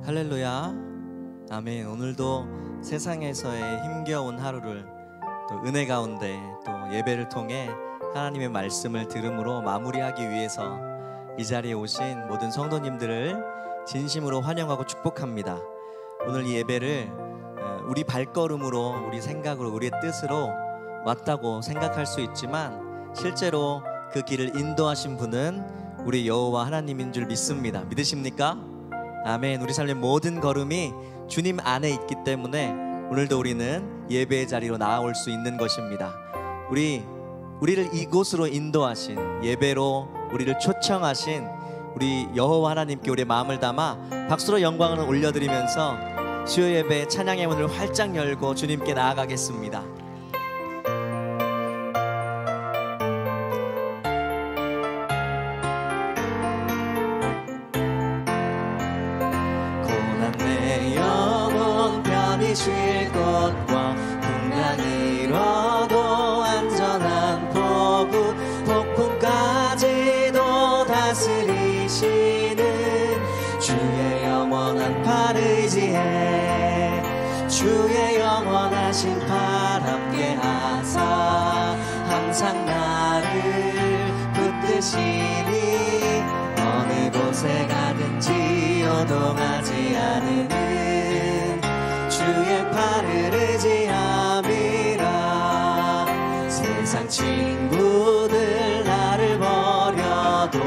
할렐루야. 아멘. 오늘도 세상에서의 힘겨운 하루를 또 은혜 가운데 또 예배를 통해 하나님의 말씀을 들음으로 마무리하기 위해서 이 자리에 오신 모든 성도님들을 진심으로 환영하고 축복합니다. 오늘 이 예배를 우리 발걸음으로, 우리 생각으로, 우리의 뜻으로 왔다고 생각할 수 있지만 실제로 그 길을 인도하신 분은 우리 여호와 하나님인 줄 믿습니다. 믿으십니까? 아멘. 우리 삶의 모든 걸음이 주님 안에 있기 때문에 오늘도 우리는 예배의 자리로 나아올 수 있는 것입니다. 우리를 이곳으로 인도하신, 예배로 우리를 초청하신 우리 여호와 하나님께 우리의 마음을 담아 박수로 영광을 올려드리면서 수요 예배 찬양의 문을 활짝 열고 주님께 나아가겠습니다. 쉴 것과 풍랑 잃어도 안전한 포구, 폭풍까지도 다스리시는 주의 영원한 팔 의지해 주의 영원하신 팔 함께 하사 항상 나를 붙드시니 어느 곳에 가든지 요동하지 않으니 주의 팔을 의지함이라. 세상 친구들 나를 버려도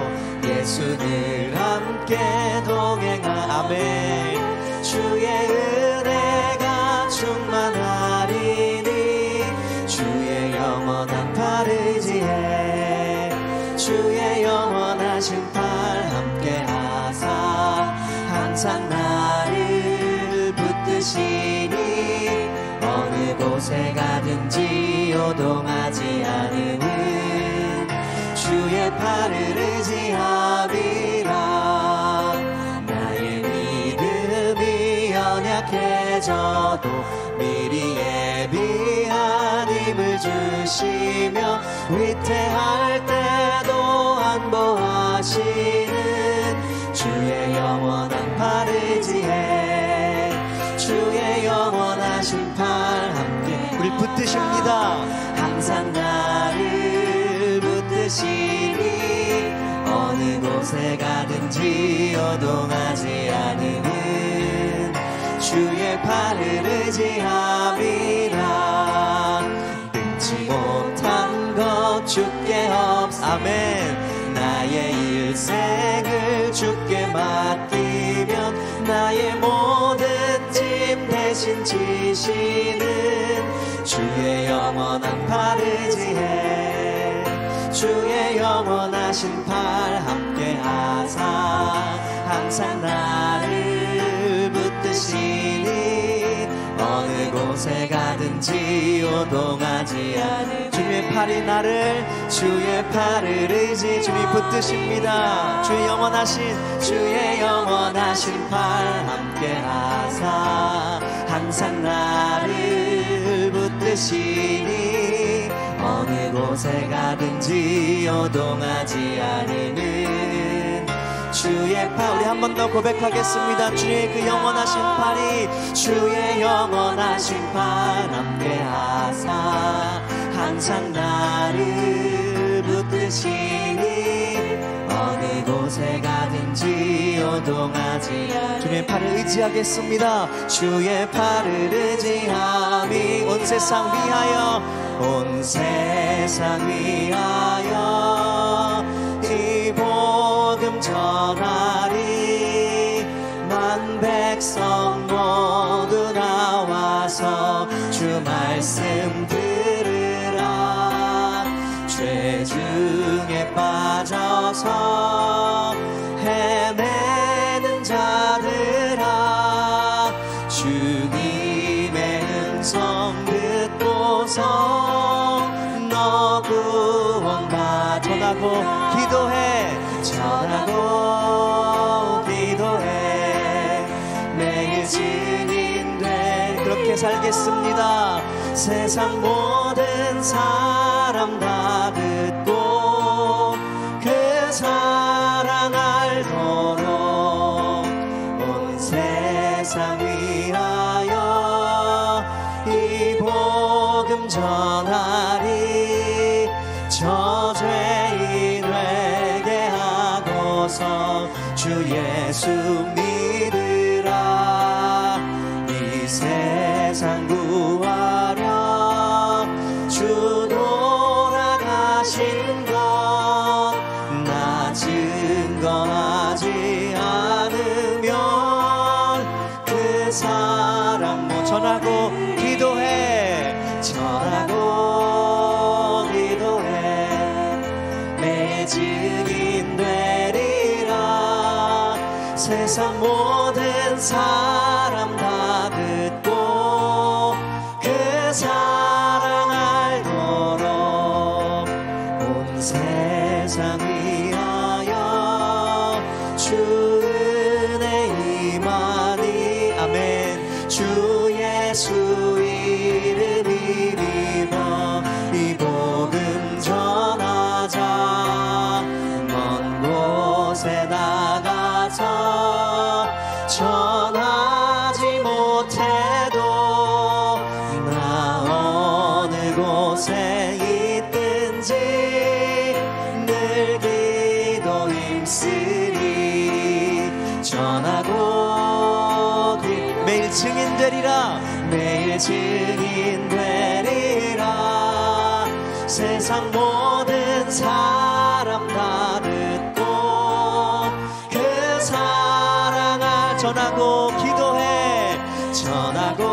예수 늘 함께 동행하네. 주의 은혜가 충만하리니 주의 영원한 팔 의지해 주의 영원하신 팔 함께 하사 항상 나를 붙드시니 어느 곳에 가든지 요동하지 않으는 주의 팔을 의지함이라. 나의 믿음이 연약해져도 미리 예비한 힘을 주시며 위태할 때도 안보하시는 주의 영원한 팔 의지해 주의 영원하신 팔 함께 우리 붙드십니다. 항상 나를 붙드시니 어느 곳에 가든지 요동하지 않으는 주의 팔을 의지함이라. 능치 못한 것 주께 없으니 아멘. 나의 일생을 주께 맡기면 나의 모든 짐 대신 지시는 주의 영원한 팔 의지해 주의 영원하신 팔 함께 하사 항상 나를 붙드시니 어느 곳에 가든지 요동하지 않으니 주님의 팔이 나를, 주의 팔을 의지 주님이 붙드십니다. 주의 영원하신 팔 함께 하사 항상 나를 붙드시니 어느 곳에 가든지 요동하지 않으는 주의 팔. 우리 한 번 더 고백하겠습니다. 주의 그 영원하신 팔이 주의 영원하신 팔 함께 하사 항상 나를 붙드시니 어느 곳에 가든지 요동하지 않으니 주님의 팔을 의지하겠습니다. 주의 팔을 의지함이 온 세상 위하여 이 복음 전하리. 만 백성 모두 나와서 주 말씀 들으라. 죄 중에 빠져서 헤매는 자들아 주님의 음성 듣고서 너 구원받으라. 전하고 기도해 매일 증인돼 그렇게 살겠습니다. 세상 모든 사람 다 듣고 그 사랑 알도록 온 세상 세상 위하여 이 복음 전하리. 저죄인 회개하고서 주 예수 믿으라. 이 세상 구하려 주 돌아가신 것 나 증거하지 않으면 그 사람 뭐 전하고 기도해. 전하고 기도해. 내 증인 되리라. 세상 모든 사람 다 듣고 그 사랑 알도록 온 세상 위하여 주 은혜 임하니. 아멘. 주 예수 이름 입어 이 복음 전하자. 먼 곳에 나가서 전하지 못해도 나 어느 곳에 있든지 늘 기도 힘쓰리. 전하고 매일 증인 되리라. 매일 증인 되리라. 세상 모든 사람 다 듣고 그 사랑을 전하고 기도해. 전하고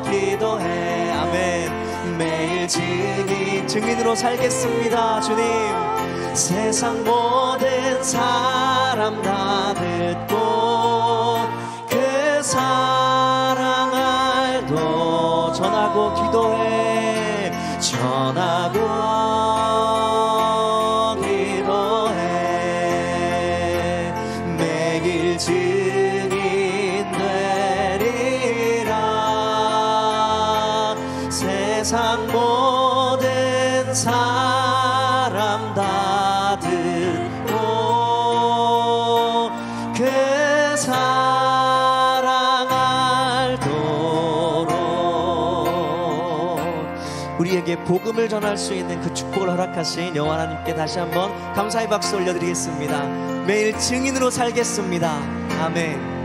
기도해. 아멘. 매일 증인으로 살겠습니다. 주님. 세상 모든 사람 다 듣고 그 사랑 알도 전하고 기도해. 전하고 기도해. 매일 증인 되리라. 세상 모든 사람 다 듣고 그 사랑 알도록 우리에게 복음을 전할 수 있는 그 축복을 허락하신 여호와 하나님께 다시 한번 감사의 박수 올려드리겠습니다. 매일 증인으로 살겠습니다. 아멘.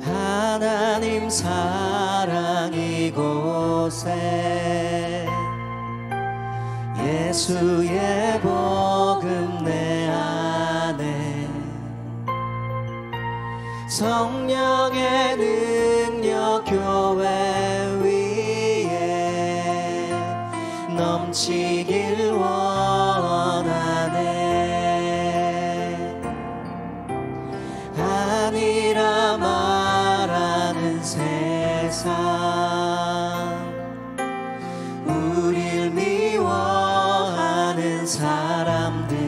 하나님 사랑 이곳에 예수의 복음 내 안에 성령의 능력 교회 위에 넘치길 원하네. 아니라 말하는 세상 우릴 미워하는 사람들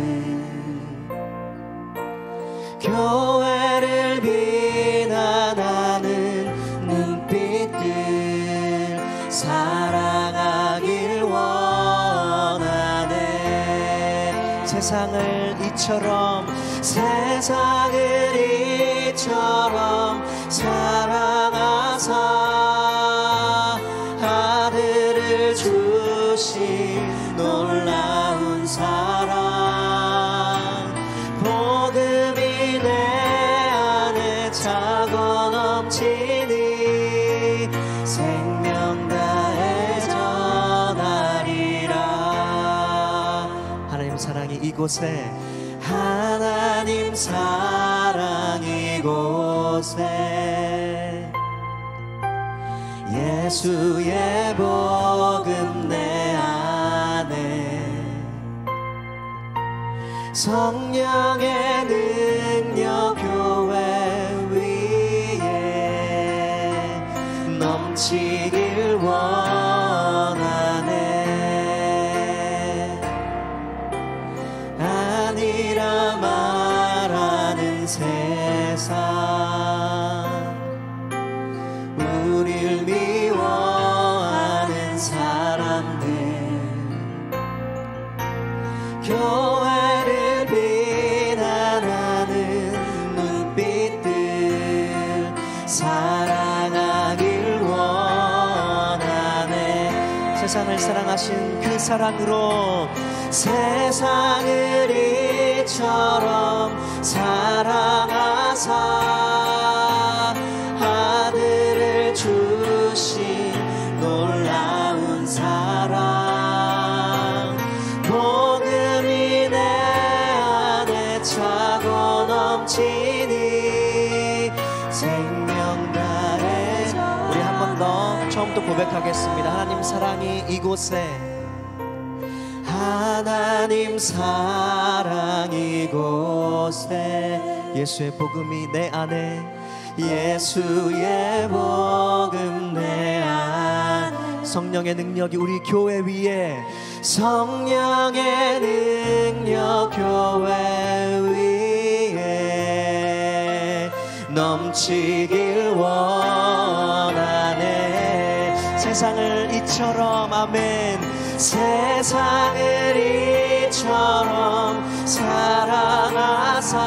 교회를 비난하는 눈빛들 사랑하길 원하네. 세상을 이처럼 사랑하사 아들을 주신 놀라운 사랑 복음이 내 안에 차고 넘치니 생명 다해 전하리라. 하나님 사랑이 이곳에 하나님 사랑 이곳에 예수의 복음 내 안에 성령의 능력 교회 위에 넘치길 원하네. 아니라 말하는 세상 세상을 사랑하신 그 사랑으로 세상을 이처럼 사랑하사 아들을 주신 놀라운 사랑 복음이 내 안에 차고 넘치니 생명 다해. 우리 한 번 더 처음부터 고백하겠습니다. 하나님 사랑이 이곳에, 하나님 사랑 이곳에, 예수의 복음이 내 안에, 예수의 복음 내 안, 성령의 능력이 우리 교회 위에, 성령의 능력 교회 위에 넘치길 원하네. 세상을 이처럼, 아멘, 세상을 이처럼 사랑하사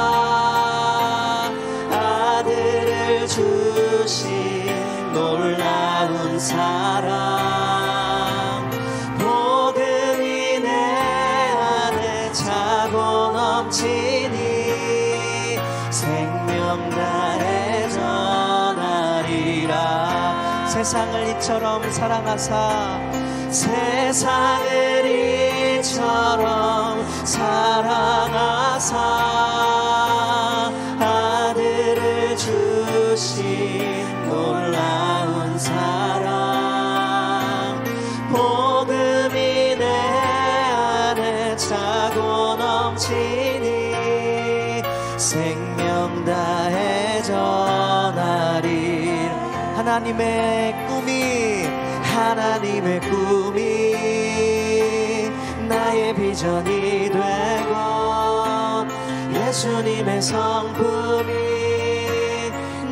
아들을 주신 놀라운 사랑 복음이 내 안에 차고 넘치니 생명 다해 전하리라. 세상을 이처럼 사랑하사, 세상을 이처럼 사랑하사 아들을 주신 놀라운 사랑 복음이 내 안에 차고 넘치니 생명 다해 전하리. 하나님의 꿈이, 하나님의 꿈이 나의 비전이 되고 예수님의 성품이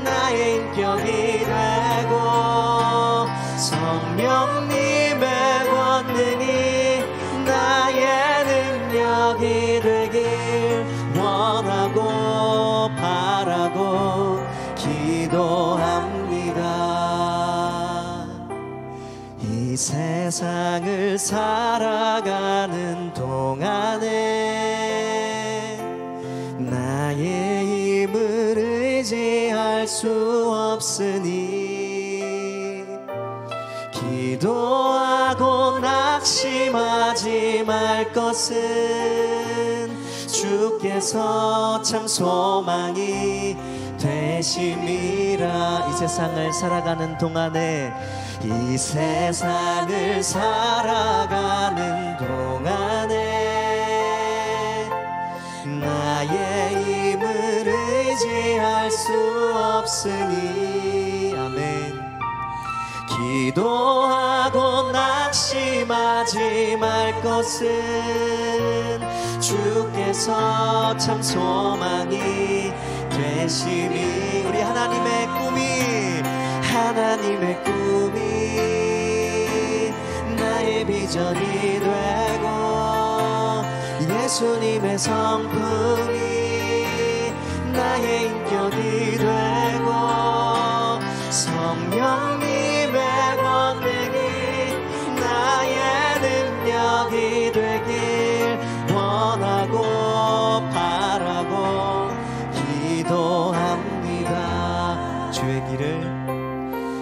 나의 인격이 되고 성령님의 권능이 나의 능력이 되길 원하고 바라고 기도합니다. 이 세상을 살아가는 동안에 나의 힘을 의지할 수 없으니 기도하고 낙심하지 말 것은 주께서 참 소망이 되심이라. 이 세상을 살아가는 동안에, 이 세상을 살아가는 동안에 나의 힘을 의지할 수 없으니 아멘. 기도하고 낙심하지 말 것은 주께서 참 소망이 되시니. 우리 하나님의 꿈이, 하나님의 꿈이 나의 비전이 되고 예수님의 성품이 나의 인격이 되고 성령님의 권능이 나의 능력이 되길 원하고 바라고 기도합니다.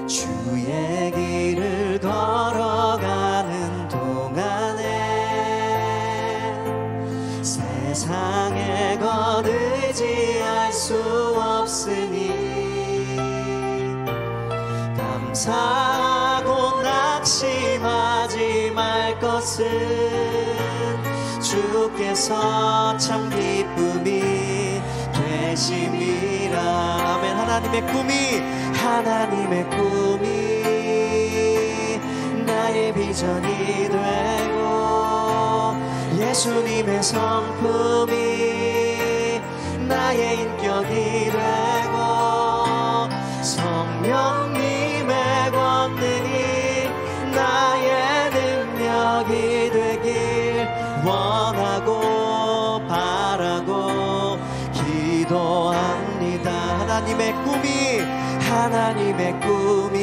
주의 길을 걸어가는 동안에 세상에 것 의지할 수 없으니 감사하고 낙심하지 말 것은 주께서 참 기쁨이 되심이라. 아멘. 하나님의 꿈이, 하나님의 꿈이 나의 비전이 되고 예수님의 성품이 나의 인격이 되고 성령님의 권능이 나의 능력이 되길 원하고 바라고 기도합니다. 하나님의 꿈이, 하나님의 꿈이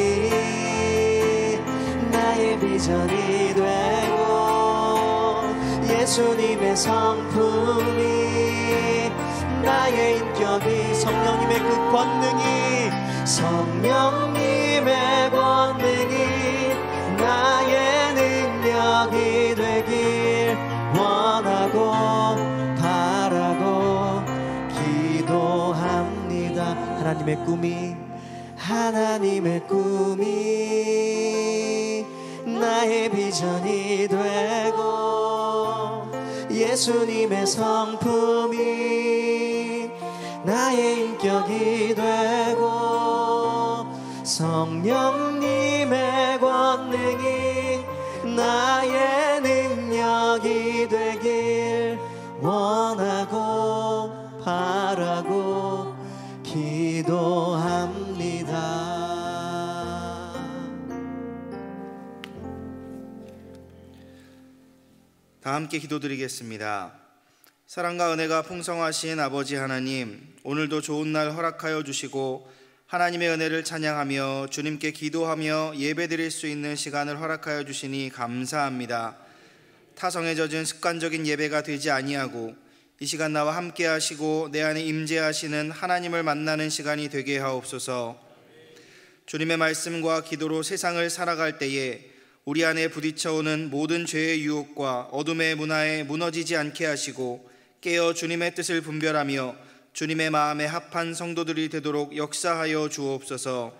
나의 비전이 되고 예수님의 성품이 나의 인격이 성령님의 그 권능이 성령님의 권능이 나의 능력이 되길 원하고 바라고 기도합니다. 하나님의 꿈이 나의 비전이 되고 예수님의 성품이 나의 인격이 되고 성령님의 권능이 나의 능력이 되길 원하고 바라고 기도합니다. 다 함께 기도드리겠습니다. 사랑과 은혜가 풍성하신 아버지 하나님, 오늘도 좋은 날 허락하여 주시고 하나님의 은혜를 찬양하며 주님께 기도하며 예배드릴 수 있는 시간을 허락하여 주시니 감사합니다. 타성에 젖은 습관적인 예배가 되지 아니하고 이 시간 나와 함께 하시고 내 안에 임재하시는 하나님을 만나는 시간이 되게 하옵소서. 주님의 말씀과 기도로 세상을 살아갈 때에 우리 안에 부딪혀오는 모든 죄의 유혹과 어둠의 문화에 무너지지 않게 하시고 깨어 주님의 뜻을 분별하며 주님의 마음에 합한 성도들이 되도록 역사하여 주옵소서.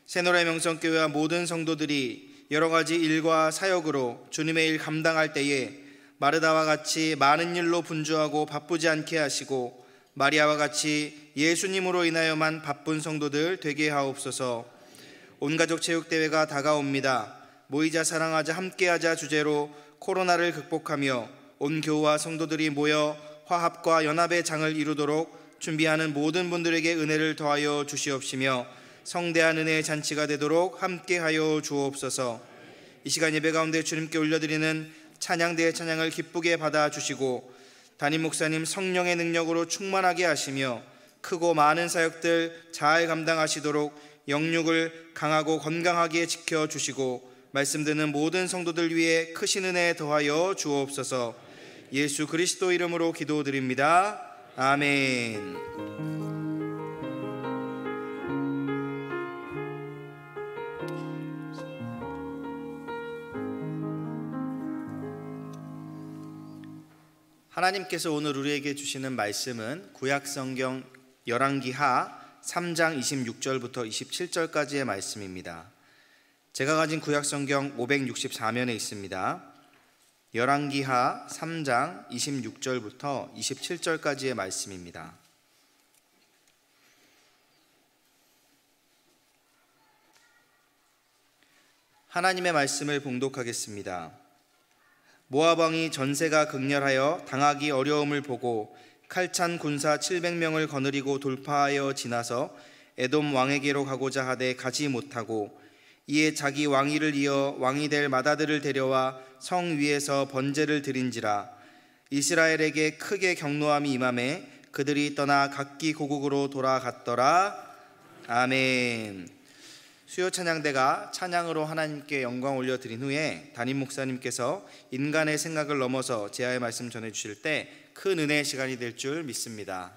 새노래 명성교회와 모든 성도들이 여러 가지 일과 사역으로 주님의 일 감당할 때에 마르다와 같이 많은 일로 분주하고 바쁘지 않게 하시고 마리아와 같이 예수님으로 인하여만 바쁜 성도들 되게 하옵소서. 온가족 체육대회가 다가옵니다. 모이자 사랑하자 함께하자 주제로 코로나를 극복하며 온 교우와 성도들이 모여 화합과 연합의 장을 이루도록 준비하는 모든 분들에게 은혜를 더하여 주시옵시며 성대한 은혜의 잔치가 되도록 함께하여 주옵소서. 이 시간 예배 가운데 주님께 올려드리는 찬양대의 찬양을 기쁘게 받아주시고 담임 목사님 성령의 능력으로 충만하게 하시며 크고 많은 사역들 잘 감당하시도록 영육을 강하고 건강하게 지켜주시고 말씀 듣는 모든 성도들 위해 크신 은혜 더하여 주옵소서. 예수 그리스도 이름으로 기도드립니다. 아멘. 하나님께서 오늘 우리에게 주시는 말씀은 구약성경 열왕기하 3장 26절부터 27절까지의 말씀입니다. 제가 가진 구약성경 564면에 있습니다. 열왕기하 3장 26절부터 27절까지의 말씀입니다. 하나님의 말씀을 봉독하겠습니다. 모압 왕이 전세가 극렬하여 당하기 어려움을 보고 칼찬 군사 700명을 거느리고 돌파하여 지나서 에돔 왕에게로 가고자 하되 가지 못하고 이에 자기 왕위를 이어 왕이 될 맏아들을 데려와 성 위에서 번제를 드린지라. 이스라엘에게 크게 경노함이 임하매 그들이 떠나 각기 고국으로 돌아갔더라. 아멘. 수요 찬양대가 찬양으로 하나님께 영광 올려드린 후에 담임 목사님께서 인간의 생각을 넘어서 제아의 말씀 전해주실 때 큰 은혜의 시간이 될 줄 믿습니다.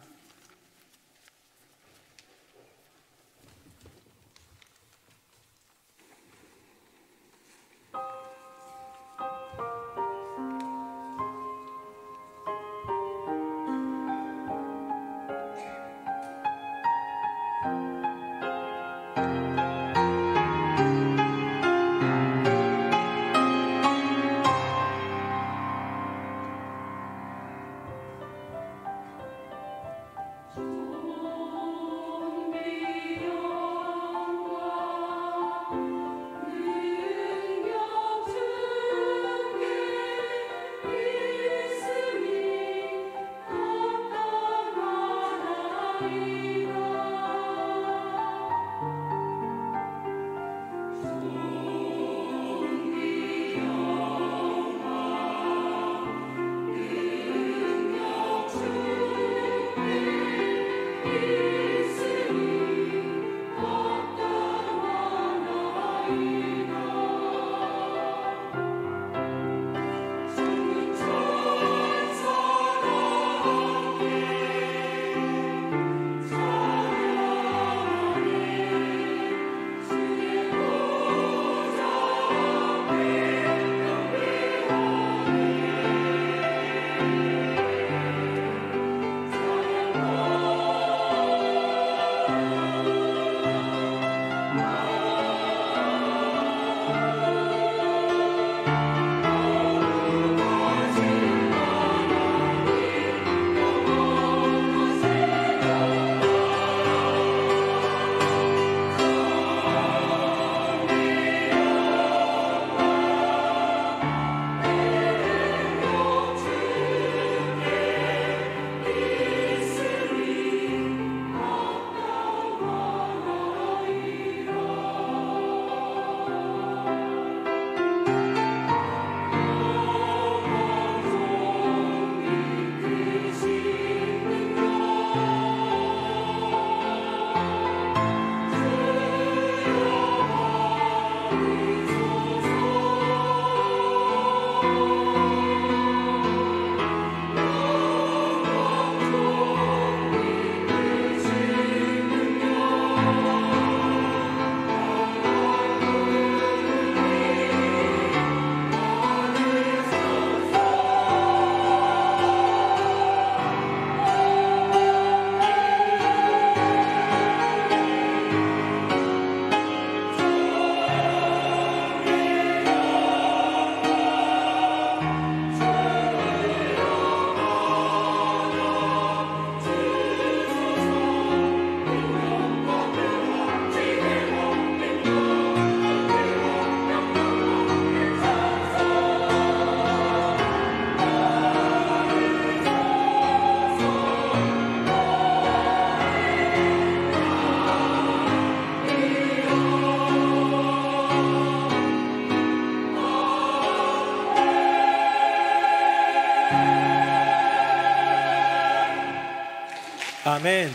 아멘.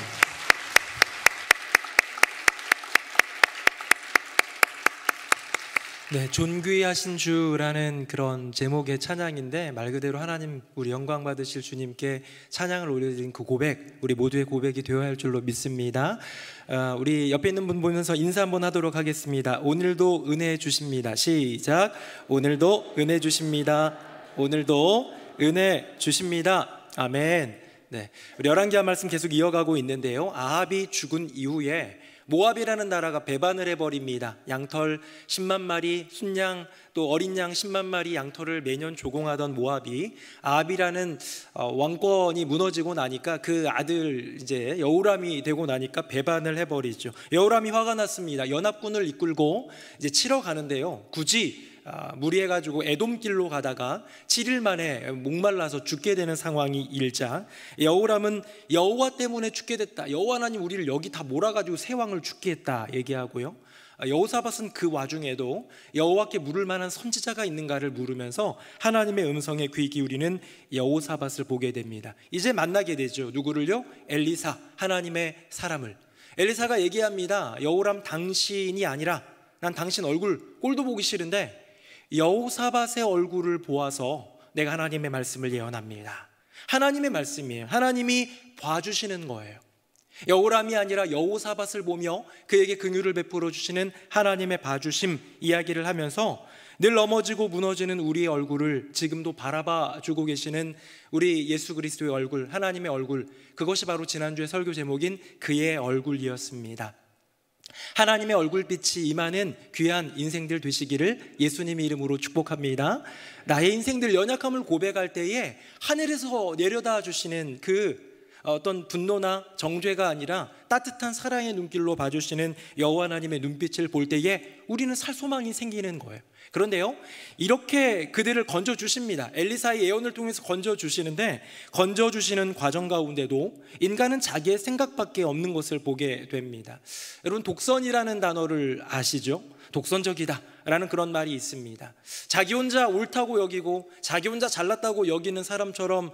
네, 존귀하신 주라는 그런 제목의 찬양인데, 말 그대로 하나님, 우리 영광 받으실 주님께 찬양을 올려드린 그 고백, 우리 모두의 고백이 되어야 할 줄로 믿습니다. 우리 옆에 있는 분 보면서 인사 한번 하도록 하겠습니다. 오늘도 은혜 주십니다. 시작. 오늘도 은혜 주십니다. 오늘도 은혜 주십니다. 아멘. 네, 우리 열왕기하 말씀 계속 이어가고 있는데요, 아합이 죽은 이후에 모압이라는 나라가 배반을 해버립니다. 양털 10만 마리, 순양 또 어린 양 10만 마리 양털을 매년 조공하던 모압이 아합이라는 왕권이 무너지고 나니까 그 아들 이제 여호람이 되고 나니까 배반을 해버리죠. 여호람이 화가 났습니다. 연합군을 이끌고 이제 치러 가는데요, 굳이 무리해가지고 에돔길로 가다가 7일 만에 목말라서 죽게 되는 상황이 일자, 여호람은 여호와 때문에 죽게 됐다, 여호와 하나님 우리를 여기 다 몰아가지고 새 왕을 죽게 했다 얘기하고요, 여호사밧은 그 와중에도 여호와께 물을 만한 선지자가 있는가를 물으면서 하나님의 음성에 귀 기울이는 여호사밧을 보게 됩니다. 이제 만나게 되죠. 누구를요? 엘리사, 하나님의 사람을. 엘리사가 얘기합니다. 여호람, 당신이 아니라 난 당신 얼굴 꼴도 보기 싫은데 여호사밧의 얼굴을 보아서 내가 하나님의 말씀을 예언합니다. 하나님의 말씀이에요. 하나님이 봐주시는 거예요. 여호람이 아니라 여호사밧을 보며 그에게 긍휼을 베풀어 주시는 하나님의 봐주심 이야기를 하면서 늘 넘어지고 무너지는 우리의 얼굴을 지금도 바라봐 주고 계시는 우리 예수 그리스도의 얼굴, 하나님의 얼굴, 그것이 바로 지난주의 설교 제목인 그의 얼굴이었습니다. 하나님의 얼굴빛이 임하는 귀한 인생들 되시기를 예수님의 이름으로 축복합니다. 나의 인생들 연약함을 고백할 때에 하늘에서 내려다 주시는 그 어떤 분노나 정죄가 아니라 따뜻한 사랑의 눈길로 봐주시는 여호와 하나님의 눈빛을 볼 때에 우리는 살 소망이 생기는 거예요. 그런데요, 이렇게 그들을 건져주십니다. 엘리사의 예언을 통해서 건져주시는데, 건져주시는 과정 가운데도 인간은 자기의 생각밖에 없는 것을 보게 됩니다. 여러분, 독선이라는 단어를 아시죠? 독선적이다 라는 그런 말이 있습니다. 자기 혼자 옳다고 여기고 자기 혼자 잘났다고 여기는 사람처럼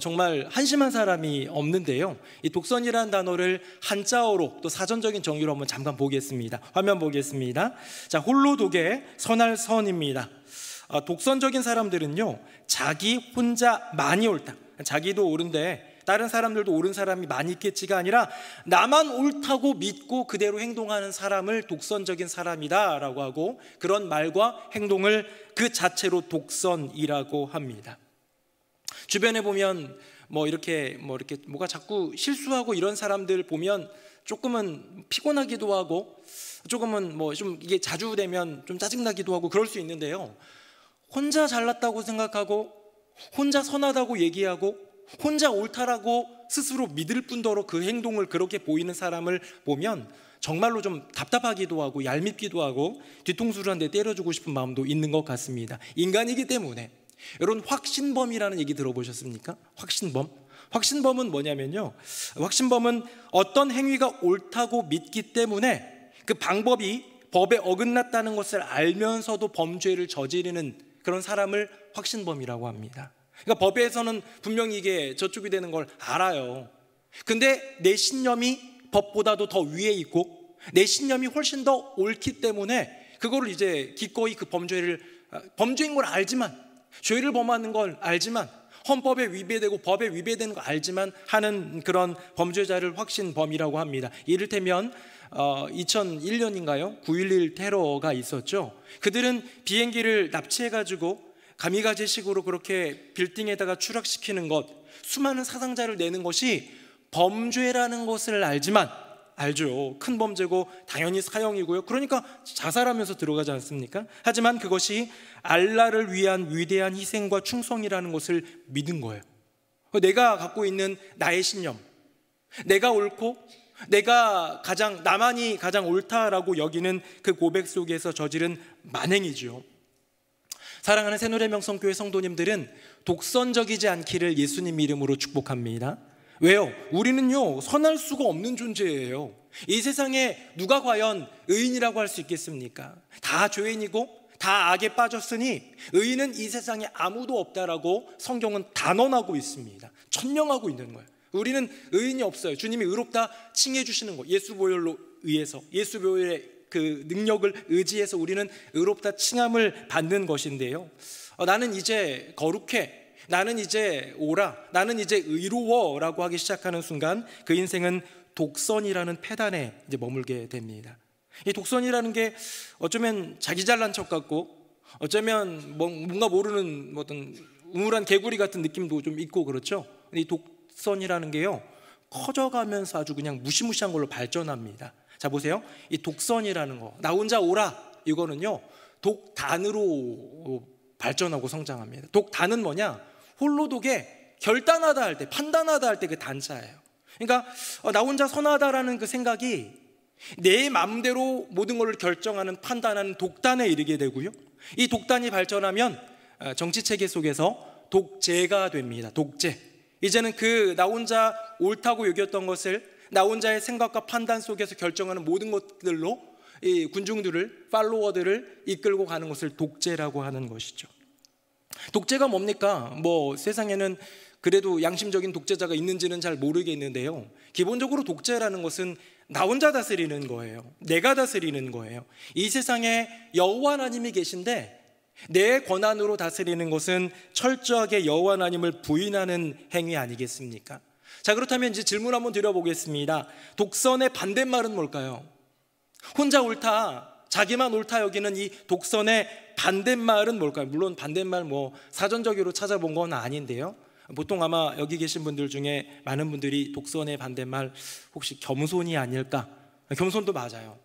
정말 한심한 사람이 없는데요, 이 독선이라는 단어를 한자어로 또 사전적인 정의로 한번 잠깐 보겠습니다. 화면 보겠습니다. 자, 홀로 독에 선할 선입니다. 독선적인 사람들은요, 자기 혼자 많이 옳다, 자기도 옳은데 다른 사람들도 옳은 사람이 많이 있겠지가 아니라 나만 옳다고 믿고 그대로 행동하는 사람을 독선적인 사람이다 라고 하고, 그런 말과 행동을 그 자체로 독선이라고 합니다. 주변에 보면 이렇게 뭐가 자꾸 실수하고 이런 사람들 보면 조금은 피곤하기도 하고, 조금은 좀 이게 자주 되면 좀 짜증나기도 하고 그럴 수 있는데요, 혼자 잘났다고 생각하고 혼자 선하다고 얘기하고 혼자 옳다라고 스스로 믿을 뿐더러 그 행동을 그렇게 보이는 사람을 보면 정말로 좀 답답하기도 하고 얄밉기도 하고 뒤통수를 한 대 때려주고 싶은 마음도 있는 것 같습니다. 인간이기 때문에. 여러분, 확신범이라는 얘기 들어보셨습니까? 확신범은 뭐냐면요, 확신범은 어떤 행위가 옳다고 믿기 때문에 그 방법이 법에 어긋났다는 것을 알면서도 범죄를 저지르는 그런 사람을 확신범이라고 합니다. 그러니까 법에서는 분명히 이게 저쪽이 되는 걸 알아요. 근데 내 신념이 법보다도 더 위에 있고 내 신념이 훨씬 더 옳기 때문에 그거를 이제 기꺼이 그 범죄인 걸 알지만, 죄를 범하는 걸 알지만, 헌법에 위배되고 법에 위배되는 걸 알지만 하는 그런 범죄자를 확신범이라고 합니다. 이를테면 2001년인가요? 9.11 테러가 있었죠. 그들은 비행기를 납치해가지고 가미가제식으로 그렇게 빌딩에다가 추락시키는 것, 수많은 사상자를 내는 것이 범죄라는 것을 알죠. 큰 범죄고 당연히 사형이고요. 그러니까 자살하면서 들어가지 않습니까? 하지만 그것이 알라를 위한 위대한 희생과 충성이라는 것을 믿은 거예요. 내가 갖고 있는 나의 신념, 내가 옳고 나만이 가장 옳다라고 여기는 그 고백 속에서 저지른 만행이죠. 사랑하는 새노래명성교회 성도님들은 독선적이지 않기를 예수님 이름으로 축복합니다. 왜요? 우리는요, 선할 수가 없는 존재예요. 이 세상에 누가 과연 의인이라고 할 수 있겠습니까? 다 죄인이고 다 악에 빠졌으니 의인은 이 세상에 아무도 없다라고 성경은 단언하고 있습니다. 천명하고 있는 거예요. 우리는 의인이 없어요. 주님이 의롭다 칭해 주시는 거, 예수 보혈로 의해서, 예수 보혈의 그 능력을 의지해서 우리는 의롭다 칭함을 받는 것인데요. 나는 이제 거룩해, 나는 이제 오라, 나는 이제 의로워라고 하기 시작하는 순간 그 인생은 독선이라는 폐단에 이제 머물게 됩니다. 이 독선이라는 게 어쩌면 자기 잘난 척 같고, 어쩌면 뭔가 모르는 어떤 우물한 개구리 같은 느낌도 좀 있고 그렇죠. 이 독선이라는 게요, 커져가면서 아주 그냥 무시무시한 걸로 발전합니다. 자, 보세요. 이 독선이라는 거, 나 혼자 오라, 이거는요 독단으로 발전하고 성장합니다. 독단은 뭐냐? 홀로 독에 결단하다 할 때, 판단하다 할 때 그 단자예요. 그러니까 나 혼자 선하다라는 그 생각이 내 마음대로 모든 걸 결정하는, 판단하는 독단에 이르게 되고요, 이 독단이 발전하면 정치 체계 속에서 독재가 됩니다. 독재. 이제는 그 나 혼자 옳다고 여겼던 것을 나 혼자의 생각과 판단 속에서 결정하는 모든 것들로 이 군중들을, 팔로워들을 이끌고 가는 것을 독재라고 하는 것이죠. 독재가 뭡니까? 세상에는 그래도 양심적인 독재자가 있는지는 잘 모르겠는데요, 기본적으로 독재라는 것은 나 혼자 다스리는 거예요. 내가 다스리는 거예요. 이 세상에 여호와 하나님이 계신데 내 권한으로 다스리는 것은 철저하게 여호와 하나님을 부인하는 행위 아니겠습니까? 자, 그렇다면 이제 질문 한번 드려보겠습니다. 독선의 반대말은 뭘까요? 혼자 옳다, 자기만 옳다 여기는 이 독선의 반대말은 뭘까요? 물론 반대말 사전적으로 찾아본 건 아닌데요, 보통 아마 여기 계신 분들 중에 많은 분들이 독선의 반대말 혹시 겸손이 아닐까? 겸손도 맞아요.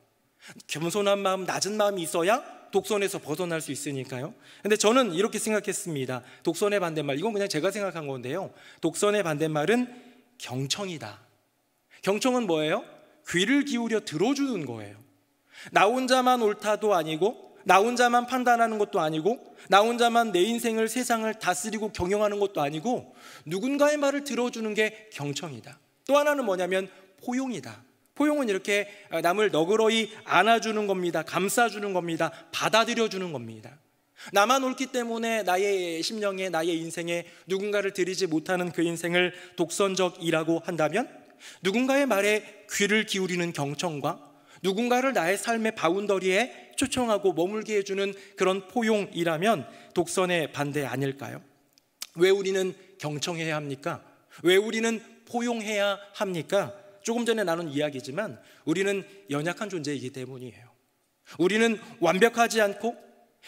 겸손한 마음, 낮은 마음이 있어야 독선에서 벗어날 수 있으니까요. 근데 저는 이렇게 생각했습니다. 독선의 반대말, 이건 그냥 제가 생각한 건데요, 독선의 반대말은 경청이다. 경청은 뭐예요? 귀를 기울여 들어주는 거예요. 나 혼자만 옳다도 아니고, 나 혼자만 판단하는 것도 아니고, 나 혼자만 내 인생을, 세상을 다스리고 경영하는 것도 아니고, 누군가의 말을 들어주는 게 경청이다. 또 하나는 뭐냐면 포용이다. 포용은 이렇게 남을 너그러이 안아주는 겁니다. 감싸주는 겁니다. 받아들여주는 겁니다. 나만 옳기 때문에 나의 심령에, 나의 인생에 누군가를 들이지 못하는 그 인생을 독선적이라고 한다면, 누군가의 말에 귀를 기울이는 경청과 누군가를 나의 삶의 바운더리에 초청하고 머물게 해주는 그런 포용이라면 독선의 반대 아닐까요? 왜 우리는 경청해야 합니까? 왜 우리는 포용해야 합니까? 조금 전에 나눈 이야기지만 우리는 연약한 존재이기 때문이에요. 우리는 완벽하지 않고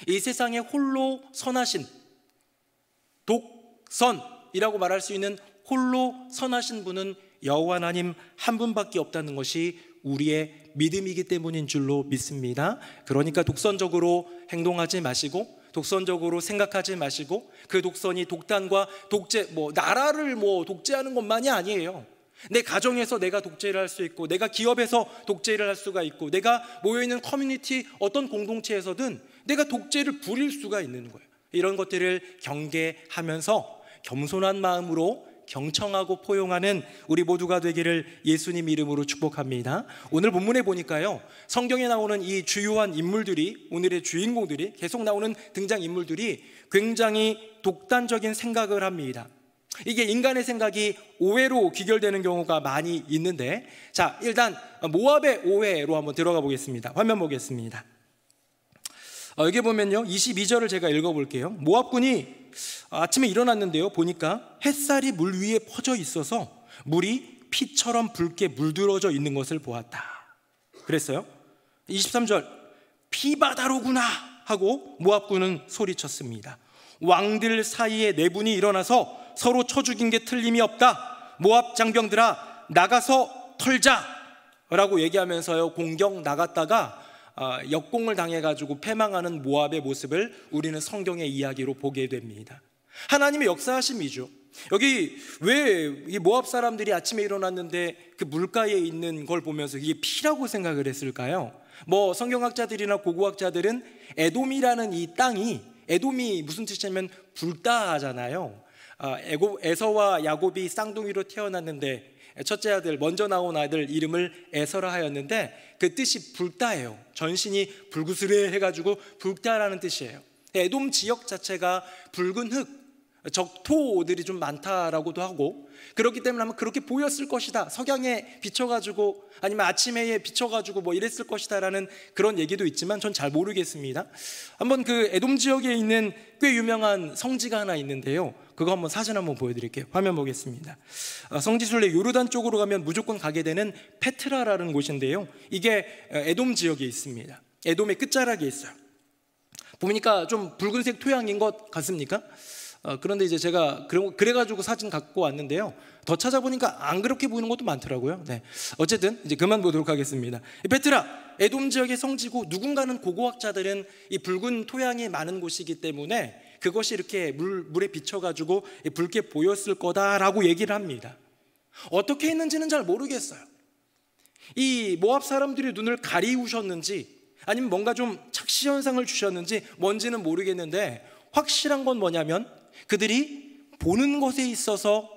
이 세상에 홀로 선하신, 독선이라고 말할 수 있는 홀로 선하신 분은 여호와 하나님 한 분밖에 없다는 것이 우리의 믿음이기 때문인 줄로 믿습니다. 그러니까 독선적으로 행동하지 마시고, 독선적으로 생각하지 마시고, 그 독선이 독단과 독재, 나라를 독재하는 것만이 아니에요. 내 가정에서 내가 독재를 할 수 있고, 내가 기업에서 독재를 할 수가 있고, 내가 모여있는 커뮤니티 어떤 공동체에서든 내가 독재를 부릴 수가 있는 거예요. 이런 것들을 경계하면서 겸손한 마음으로 경청하고 포용하는 우리 모두가 되기를 예수님 이름으로 축복합니다. 오늘 본문에 보니까요, 성경에 나오는 이 주요한 인물들이, 오늘의 주인공들이, 계속 나오는 등장인물들이 굉장히 독단적인 생각을 합니다. 이게 인간의 생각이 오해로 귀결되는 경우가 많이 있는데, 자, 일단 모압의 오해로 한번 들어가 보겠습니다. 화면 보겠습니다. 여기 보면요, 22절을 제가 읽어볼게요. 모압군이 아침에 일어났는데요, 보니까 햇살이 물 위에 퍼져 있어서 물이 피처럼 붉게 물들어져 있는 것을 보았다 그랬어요. 23절, 피바다로구나 하고 모압군은 소리쳤습니다. 왕들 사이에 내분이 일어나서 서로 쳐 죽인 게 틀림이 없다. 모압 장병들아, 나가서 털자 라고 얘기하면서요, 공격 나갔다가 역공을 당해가지고 패망하는 모압의 모습을 우리는 성경의 이야기로 보게 됩니다. 하나님의 역사하심이죠. 여기 왜 이 모압 사람들이 아침에 일어났는데 그 물가에 있는 걸 보면서 이게 피라고 생각을 했을까요? 성경학자들이나 고고학자들은 에돔이라는 이 땅이, 에돔이 무슨 뜻이냐면 불다하잖아요. 에서와 야곱이 쌍둥이로 태어났는데 첫째 아들, 먼저 나온 아들 이름을 에서라 하였는데 그 뜻이 붉다예요. 전신이 불구스레 해가지고 붉다라는 뜻이에요. 에돔 지역 자체가 붉은 흙, 적토들이 좀 많다라고도 하고, 그렇기 때문에 아마 그렇게 보였을 것이다, 석양에 비춰가지고 아니면 아침해에 비춰가지고 뭐 이랬을 것이다 라는 그런 얘기도 있지만 전 잘 모르겠습니다. 한번 그 에돔 지역에 있는 꽤 유명한 성지가 하나 있는데요, 그거 한번 사진 한번 보여드릴게요. 화면 보겠습니다. 성지순례 요르단 쪽으로 가면 무조건 가게 되는 페트라라는 곳인데요, 이게 에돔 지역에 있습니다. 에돔의 끝자락에 있어요. 보니까 좀 붉은색 토양인 것 같습니까? 그런데 이제 제가 그래가지고 사진 갖고 왔는데요, 더 찾아보니까 안 그렇게 보이는 것도 많더라고요. 네. 어쨌든 이제 그만 보도록 하겠습니다. 페트라, 에돔 지역의 성지고, 누군가는 고고학자들은 이 붉은 토양이 많은 곳이기 때문에 그것이 이렇게 물에 비춰가지고 붉게 보였을 거다라고 얘기를 합니다. 어떻게 했는지는 잘 모르겠어요. 이 모압 사람들이 눈을 가리우셨는지 아니면 뭔가 좀 착시 현상을 주셨는지 뭔지는 모르겠는데, 확실한 건 뭐냐면 그들이 보는 것에 있어서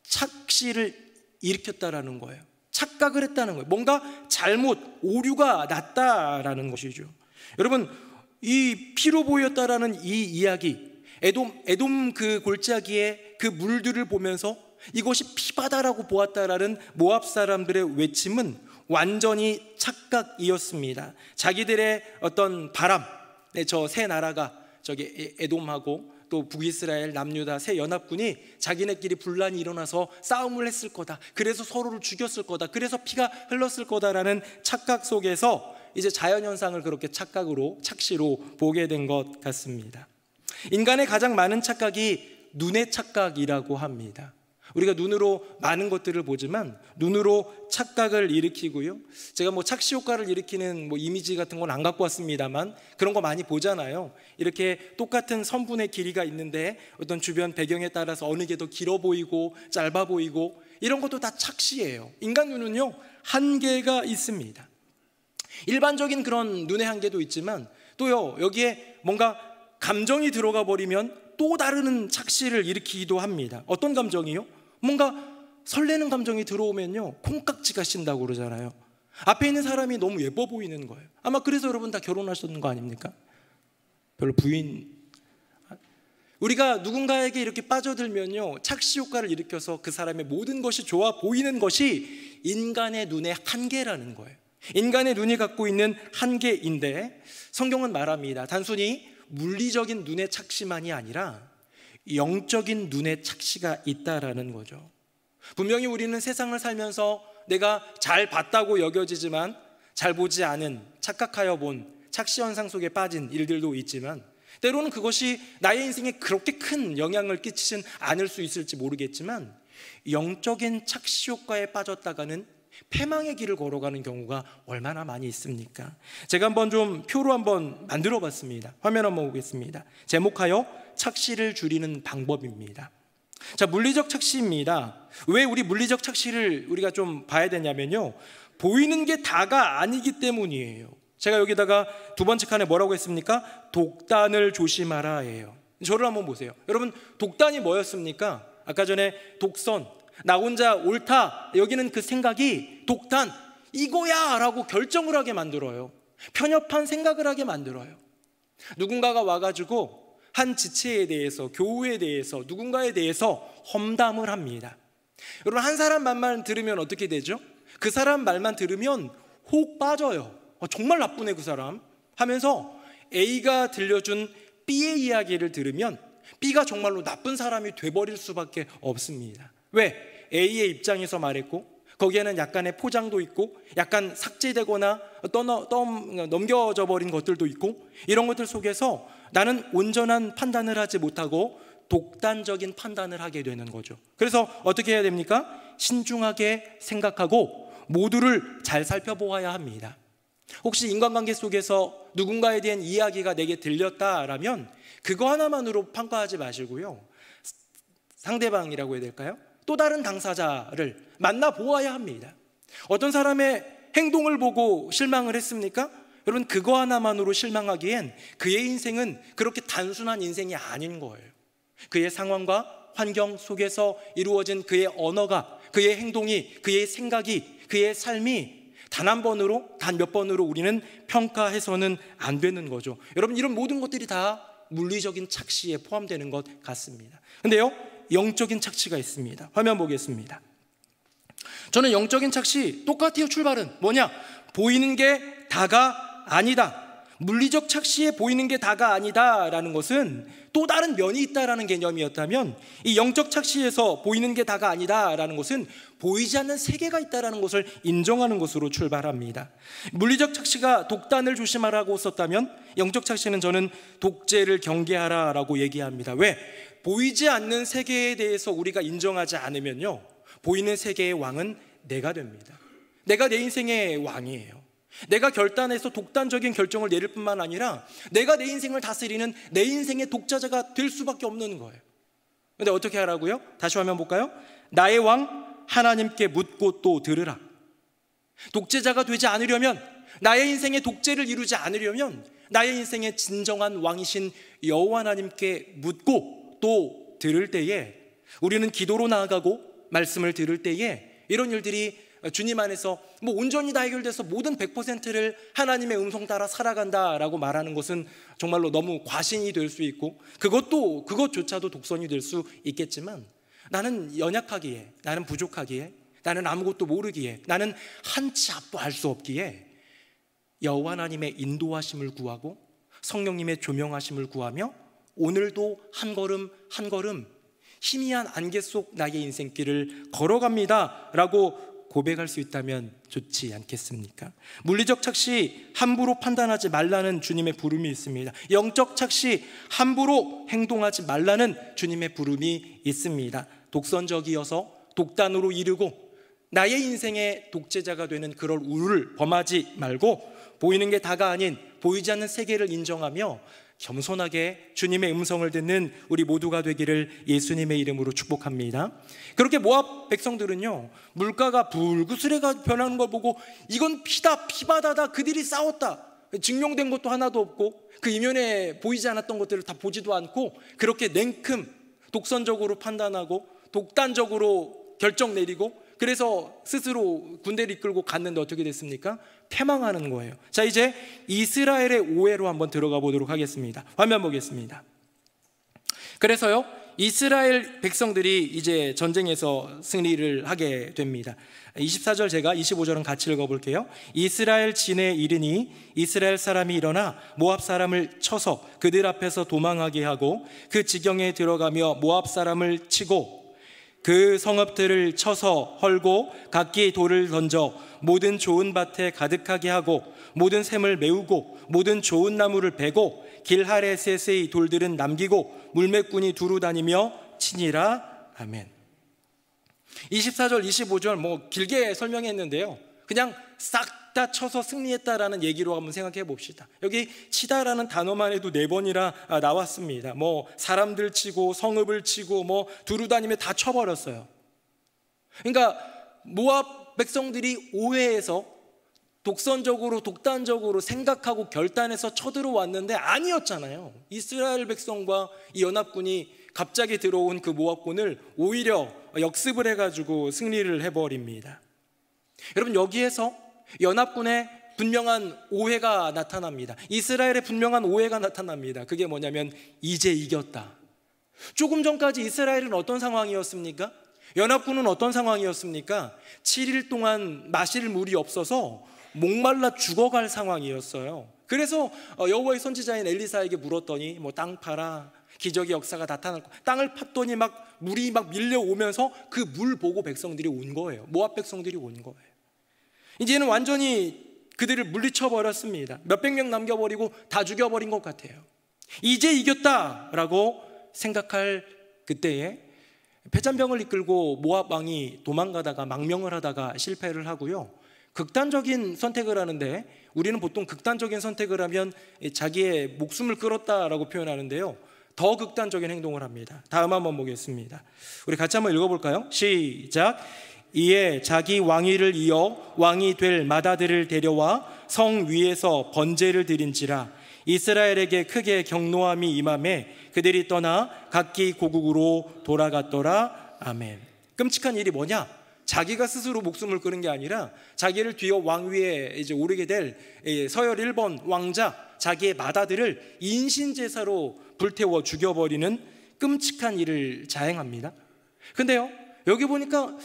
착시를 일으켰다라는 거예요. 착각을 했다는 거예요. 뭔가 잘못, 오류가 났다라는 것이죠. 여러분, 이 피로 보였다라는 이 이야기, 에돔 그 골짜기에 그 물들을 보면서 이것이 피바다라고 보았다라는 모압 사람들의 외침은 완전히 착각이었습니다. 자기들의 어떤 바람, 저 세 나라가, 저기 에돔하고 또 북이스라엘, 남유다 세 연합군이 자기네끼리 분란이 일어나서 싸움을 했을 거다, 그래서 서로를 죽였을 거다, 그래서 피가 흘렀을 거다라는 착각 속에서 이제 자연현상을 그렇게 착시로 보게 된 것 같습니다. 인간의 가장 많은 착각이 눈의 착각이라고 합니다. 우리가 눈으로 많은 것들을 보지만 눈으로 착각을 일으키고요, 제가 뭐 착시 효과를 일으키는 뭐 이미지 같은 건 안 갖고 왔습니다만 그런 거 많이 보잖아요. 이렇게 똑같은 선분의 길이가 있는데 어떤 주변 배경에 따라서 어느 게 더 길어 보이고 짧아 보이고, 이런 것도 다 착시예요. 인간 눈은요, 한계가 있습니다. 일반적인 그런 눈의 한계도 있지만 또요, 여기에 뭔가 감정이 들어가 버리면 또 다른 착시를 일으키기도 합니다. 어떤 감정이요? 뭔가 설레는 감정이 들어오면요, 콩깍지가 쉰다고 그러잖아요. 앞에 있는 사람이 너무 예뻐 보이는 거예요. 아마 그래서 여러분 다 결혼하셨는 거 아닙니까? 별로 우리가 누군가에게 이렇게 빠져들면요, 착시 효과를 일으켜서 그 사람의 모든 것이 좋아 보이는 것이 인간의 눈의 한계라는 거예요. 인간의 눈이 갖고 있는 한계인데, 성경은 말합니다. 단순히 물리적인 눈의 착시만이 아니라 영적인 눈의 착시가 있다라는 거죠. 분명히 우리는 세상을 살면서 내가 잘 봤다고 여겨지지만 잘 보지 않은, 착각하여 본 착시 현상 속에 빠진 일들도 있지만, 때로는 그것이 나의 인생에 그렇게 큰 영향을 끼치진 않을 수 있을지 모르겠지만, 영적인 착시 효과에 빠졌다가는 패망의 길을 걸어가는 경우가 얼마나 많이 있습니까? 제가 한번 좀 표로 한번 만들어 봤습니다. 화면 한번 보겠습니다. 제목하여 착시를 줄이는 방법입니다. 자, 물리적 착시입니다. 왜 우리 물리적 착시를 우리가 좀 봐야 되냐면요, 보이는 게 다가 아니기 때문이에요. 제가 여기다가 두 번째 칸에 뭐라고 했습니까? 독단을 조심하라예요. 저를 한번 보세요. 여러분, 독단이 뭐였습니까? 아까 전에 독선, 나 혼자 옳다, 여기는 그 생각이 독단, 이거야 라고 결정을 하게 만들어요. 편협한 생각을 하게 만들어요. 누군가가 와가지고 한 지체에 대해서, 교우에 대해서, 누군가에 대해서 험담을 합니다. 여러분, 한 사람 말만 들으면 어떻게 되죠? 그 사람 말만 들으면 혹 빠져요. 정말 나쁘네 그 사람 하면서 A가 들려준 B의 이야기를 들으면 B가 정말로 나쁜 사람이 돼버릴 수밖에 없습니다. 왜? A의 입장에서 말했고, 거기에는 약간의 포장도 있고, 약간 삭제되거나 넘겨져 버린 것들도 있고, 이런 것들 속에서 나는 온전한 판단을 하지 못하고 독단적인 판단을 하게 되는 거죠. 그래서 어떻게 해야 됩니까? 신중하게 생각하고 모두를 잘 살펴보아야 합니다. 혹시 인간관계 속에서 누군가에 대한 이야기가 내게 들렸다라면 그거 하나만으로 평가하지 마시고요, 상대방이라고 해야 될까요? 또 다른 당사자를 만나보아야 합니다. 어떤 사람의 행동을 보고 실망을 했습니까? 여러분, 그거 하나만으로 실망하기엔 그의 인생은 그렇게 단순한 인생이 아닌 거예요. 그의 상황과 환경 속에서 이루어진 그의 언어가, 그의 행동이, 그의 생각이, 그의 삶이 단 한 번으로, 단 몇 번으로 우리는 평가해서는 안 되는 거죠. 여러분, 이런 모든 것들이 다 물리적인 착시에 포함되는 것 같습니다. 근데요, 영적인 착시가 있습니다. 화면 보겠습니다. 저는 영적인 착시 똑같아요. 출발은 뭐냐? 보이는 게 다가 아니다. 물리적 착시에 보이는 게 다가 아니다라는 것은 또 다른 면이 있다라는 개념이었다면, 이 영적 착시에서 보이는 게 다가 아니다라는 것은 보이지 않는 세계가 있다라는 것을 인정하는 것으로 출발합니다. 물리적 착시가 독단을 조심하라고 썼다면, 영적 착시는 저는 독재를 경계하라라고 얘기합니다. 왜? 보이지 않는 세계에 대해서 우리가 인정하지 않으면요, 보이는 세계의 왕은 내가 됩니다. 내가 내 인생의 왕이에요. 내가 결단해서 독단적인 결정을 내릴 뿐만 아니라 내가 내 인생을 다스리는 내 인생의 독자자가 될 수밖에 없는 거예요. 근데 어떻게 하라고요? 다시 화면 볼까요? 나의 왕 하나님께 묻고 또 들으라. 독재자가 되지 않으려면, 나의 인생의 독재를 이루지 않으려면 나의 인생의 진정한 왕이신 여호와 하나님께 묻고 또 들을 때에, 우리는 기도로 나아가고 말씀을 들을 때에 이런 일들이 주님 안에서 온전히 다 해결돼서 모든 100%를 하나님의 음성 따라 살아간다라고 말하는 것은 정말로 너무 과신이 될 수 있고, 그것조차도 독선이 될 수 있겠지만, 나는 연약하기에, 나는 부족하기에, 나는 아무것도 모르기에, 나는 한치 앞도 알 수 없기에 여호와 하나님의 인도하심을 구하고 성령님의 조명하심을 구하며 오늘도 한 걸음 한 걸음 희미한 안개 속 나의 인생길을 걸어갑니다 라고 고백할 수 있다면 좋지 않겠습니까? 물리적 착시 함부로 판단하지 말라는 주님의 부름이 있습니다. 영적 착시 함부로 행동하지 말라는 주님의 부름이 있습니다. 독선적이어서 독단으로 이르고 나의 인생의 독재자가 되는 그럴 우를 범하지 말고, 보이는 게 다가 아닌 보이지 않는 세계를 인정하며 겸손하게 주님의 음성을 듣는 우리 모두가 되기를 예수님의 이름으로 축복합니다. 그렇게 모압 백성들은요, 물가가 불구스레가 변하는 걸 보고 이건 피다, 피바다다, 그들이 싸웠다, 증명된 것도 하나도 없고 그 이면에 보이지 않았던 것들을 다 보지도 않고 그렇게 냉큼 독선적으로 판단하고 독단적으로 결정 내리고, 그래서 스스로 군대를 이끌고 갔는데 어떻게 됐습니까? 패망하는 거예요. 자, 이제 이스라엘의 오해로 한번 들어가 보도록 하겠습니다. 화면 보겠습니다. 그래서요, 이스라엘 백성들이 이제 전쟁에서 승리를 하게 됩니다. 24절 제가 25절은 같이 읽어볼게요. 이스라엘 진에 이르니 이스라엘 사람이 일어나 모압 사람을 쳐서 그들 앞에서 도망하게 하고 그 지경에 들어가며 모압 사람을 치고 그 성읍들을 쳐서 헐고 각기 돌을 던져 모든 좋은 밭에 가득하게 하고 모든 샘을 메우고 모든 좋은 나무를 베고 길하레셋의 돌들은 남기고 물매꾼이 두루 다니며 치니라. 아멘. 24절 25절 길게 설명했는데요, 그냥 싹 다 쳐서 승리했다라는 얘기로 한번 생각해 봅시다. 여기 치다라는 단어만 해도 4번이나 나왔습니다. 사람들 치고 성읍을 치고 두루 다니며 다 쳐버렸어요. 그러니까 모압 백성들이 오해해서 독선적으로 독단적으로 생각하고 결단해서 쳐들어왔는데 아니었잖아요. 이스라엘 백성과 이 연합군이 갑자기 들어온 그 모압군을 오히려 역습을 해가지고 승리를 해버립니다. 여러분, 여기에서 연합군의 분명한 오해가 나타납니다. 이스라엘의 분명한 오해가 나타납니다. 그게 뭐냐면 이제 이겼다. 조금 전까지 이스라엘은 어떤 상황이었습니까? 연합군은 어떤 상황이었습니까? 7일 동안 마실 물이 없어서 목말라 죽어갈 상황이었어요. 그래서 여호와의 선지자인 엘리사에게 물었더니 땅 파라, 기적의 역사가 나타났고, 땅을 팠더니 물이 밀려오면서 그 물 보고 백성들이 온 거예요. 모압 백성들이 온 거예요. 이제는 완전히 그들을 물리쳐 버렸습니다. 몇백 명 남겨버리고 다 죽여버린 것 같아요. 이제 이겼다라고 생각할 그때에 패잔병을 이끌고 모압 왕이 도망가다가 망명을 하다가 실패를 하고요, 극단적인 선택을 하는데, 우리는 보통 극단적인 선택을 하면 자기의 목숨을 끌었다라고 표현하는데요, 더 극단적인 행동을 합니다. 다음 한번 보겠습니다. 우리 같이 한번 읽어볼까요? 시작. 이에 자기 왕위를 이어 왕이 될 맏아들을 데려와 성 위에서 번제를 드린지라. 이스라엘에게 크게 경노함이 임하매 그들이 떠나 각기 고국으로 돌아갔더라. 아멘. 끔찍한 일이 뭐냐? 자기가 스스로 목숨을 끊은 게 아니라 자기를 뒤어 왕위에 이제 오르게 될 서열 1번 왕자, 자기의 맏아들을 인신제사로 불태워 죽여버리는 끔찍한 일을 자행합니다. 근데요, 여기 보니까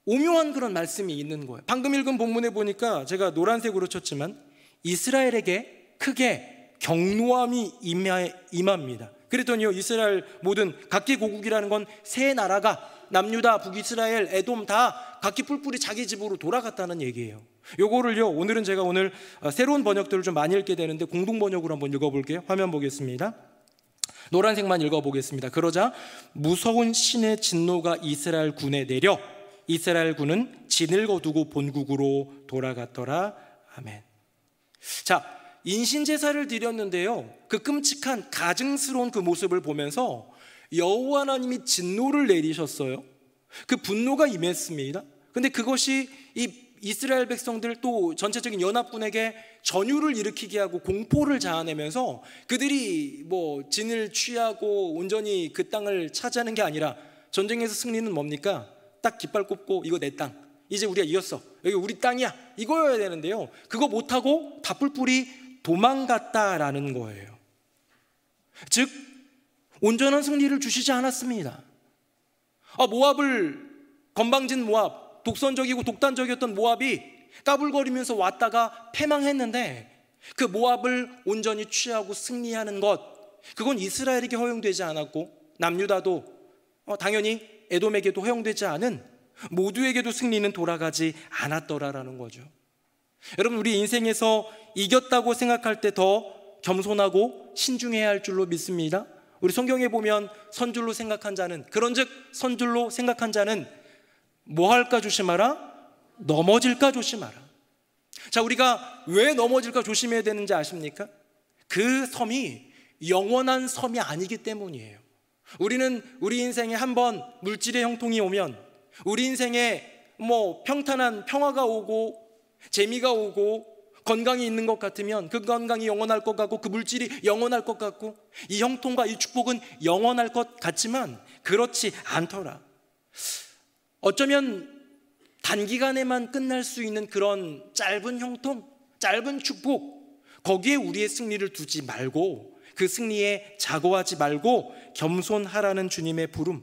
오묘한 그런 말씀이 있는 거예요. 방금 읽은 본문에 보니까 제가 노란색으로 쳤지만 이스라엘에게 크게 경노함이 임합니다. 그랬더니요, 이스라엘 모든 각기 고국이라는 건 세 나라가 남유다, 북이스라엘, 에돔 다 각기 뿔뿔이 자기 집으로 돌아갔다는 얘기예요. 요거를요, 오늘은 제가 오늘 새로운 번역들을 좀 많이 읽게 되는데 공동 번역으로 한번 읽어볼게요. 화면 보겠습니다. 노란색만 읽어보겠습니다. 그러자 무서운 신의 진노가 이스라엘 군에 내려 이스라엘 군은 진을 거두고 본국으로 돌아갔더라. 아멘. 자, 인신제사를 드렸는데요, 그 끔찍한 가증스러운 그 모습을 보면서 여호와 하나님이 진노를 내리셨어요. 그 분노가 임했습니다. 근데 그것이 이 이스라엘 백성들 또 전체적인 연합군에게 전율을 일으키게 하고 공포를 자아내면서 그들이 뭐 진을 취하고 온전히 그 땅을 차지하는 게 아니라 전쟁에서 승리는 뭡니까? 딱 깃발 꼽고 이거 내 땅, 이제 우리가 이겼어, 여기 우리 땅이야, 이거여야 되는데요, 그거 못하고 다 뿔뿔이 도망갔다라는 거예요. 즉 온전한 승리를 주시지 않았습니다. 모압을, 건방진 모압, 독선적이고 독단적이었던 모압이 까불거리면서 왔다가 패망했는데 그 모압을 온전히 취하고 승리하는 것, 그건 이스라엘에게 허용되지 않았고 남유다도 당연히 에돔에게도 허용되지 않은 모두에게도 승리는 돌아가지 않았더라라는 거죠. 여러분, 우리 인생에서 이겼다고 생각할 때 더 겸손하고 신중해야 할 줄로 믿습니다. 우리 성경에 보면 선줄로 생각한 자는, 그런즉 선줄로 생각한 자는 뭐 할까 조심하라? 넘어질까 조심하라. 자, 우리가 왜 넘어질까 조심해야 되는지 아십니까? 그 섬이 영원한 섬이 아니기 때문이에요. 우리는 우리 인생에 한번 물질의 형통이 오면, 우리 인생에 뭐 평탄한 평화가 오고 재미가 오고 건강이 있는 것 같으면 그 건강이 영원할 것 같고 그 물질이 영원할 것 같고 이 형통과 이 축복은 영원할 것 같지만 그렇지 않더라. 어쩌면 단기간에만 끝날 수 있는 그런 짧은 형통, 짧은 축복, 거기에 우리의 승리를 두지 말고 그 승리에 자고하지 말고 겸손하라는 주님의 부름.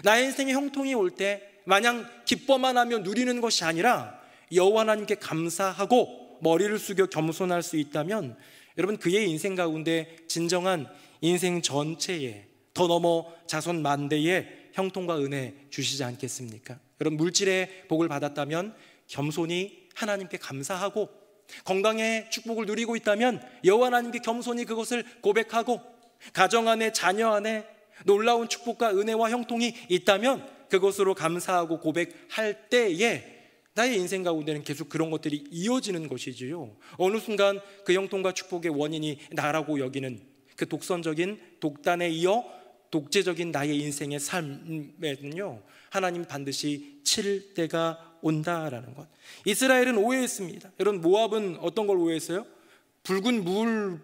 나의 인생에 형통이 올 때 마냥 기뻐만 하며 누리는 것이 아니라 여호와 하나님께 감사하고 머리를 숙여 겸손할 수 있다면 여러분, 그의 인생 가운데 진정한 인생 전체에 더 넘어 자손 만대의 형통과 은혜 주시지 않겠습니까? 여러분, 물질의 복을 받았다면 겸손히 하나님께 감사하고, 건강의 축복을 누리고 있다면 여호와 하나님께 겸손히 그것을 고백하고, 가정 안에 자녀 안에 놀라운 축복과 은혜와 형통이 있다면 그것으로 감사하고 고백할 때에 나의 인생 가운데는 계속 그런 것들이 이어지는 것이지요. 어느 순간 그 형통과 축복의 원인이 나라고 여기는 그 독선적인 독단에 이어 독재적인 나의 인생의 삶에는요, 하나님 반드시 칠 때가 온다라는 것. 이스라엘은 오해했습니다. 여러분, 모압은 어떤 걸 오해했어요? 붉은 물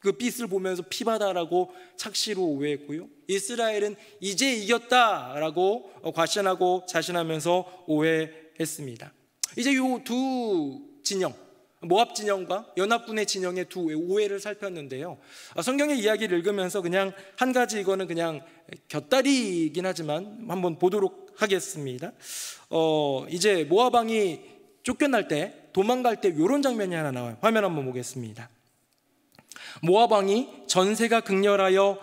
그 빛을 보면서 피바다라고 착시로 오해했고요, 이스라엘은 이제 이겼다라고 과신하고 자신하면서 오해했습니다. 이제 요 두 진영, 모압 진영과 연합군의 진영의 두 오해를 살폈는데요, 성경의 이야기를 읽으면서 그냥 한 가지, 이거는 그냥 곁다리이긴 하지만 한번 보도록 하겠습니다. 이제 모압 왕이 쫓겨날 때, 도망갈 때 이런 장면이 하나 나와요. 화면 한번 보겠습니다. 모압 왕이 전세가 극렬하여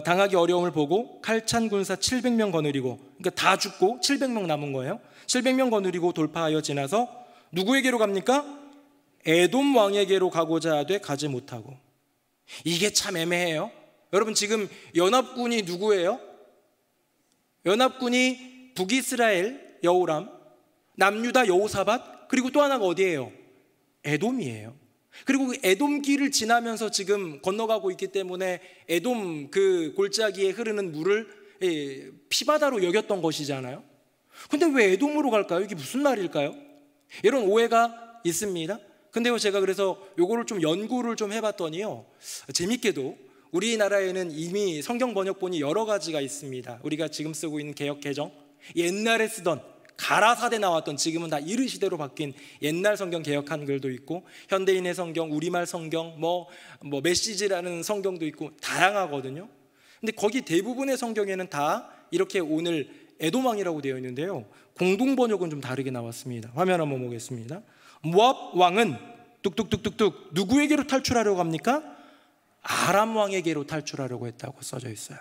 당하기 어려움을 보고 칼찬 군사 700명 거느리고, 그러니까 다 죽고 700명 남은 거예요. 700명 거느리고 돌파하여 지나서 누구에게로 갑니까? 에돔 왕에게로 가고자 하되 가지 못하고. 이게 참 애매해요. 여러분, 지금 연합군이 누구예요? 연합군이 북이스라엘 여호람, 남유다 여호사밧, 그리고 또 하나가 어디예요? 에돔이에요. 그리고 그 에돔길을 지나면서 지금 건너가고 있기 때문에 에돔 그 골짜기에 흐르는 물을 피바다로 여겼던 것이잖아요. 근데 왜 에돔으로 갈까요? 이게 무슨 말일까요? 이런 오해가 있습니다. 근데요, 제가 그래서 요거를 좀 연구를 좀 해봤더니요, 재밌게도 우리나라에는 이미 성경 번역본이 여러 가지가 있습니다. 우리가 지금 쓰고 있는 개역 개정, 옛날에 쓰던 가라사대 나왔던, 지금은 다 이르 시대로 바뀐 옛날 성경 개역 한글도 있고, 현대인의 성경, 우리말 성경, 뭐 메시지라는 성경도 있고 다양하거든요. 근데 거기 대부분의 성경에는 다 이렇게 오늘 에돔 왕이라고 되어 있는데요, 공동 번역은 좀 다르게 나왔습니다. 화면 한번 보겠습니다. 모압 왕은 뚝뚝뚝뚝뚝 누구에게로 탈출하려고 합니까? 아람 왕에게로 탈출하려고 했다고 써져 있어요.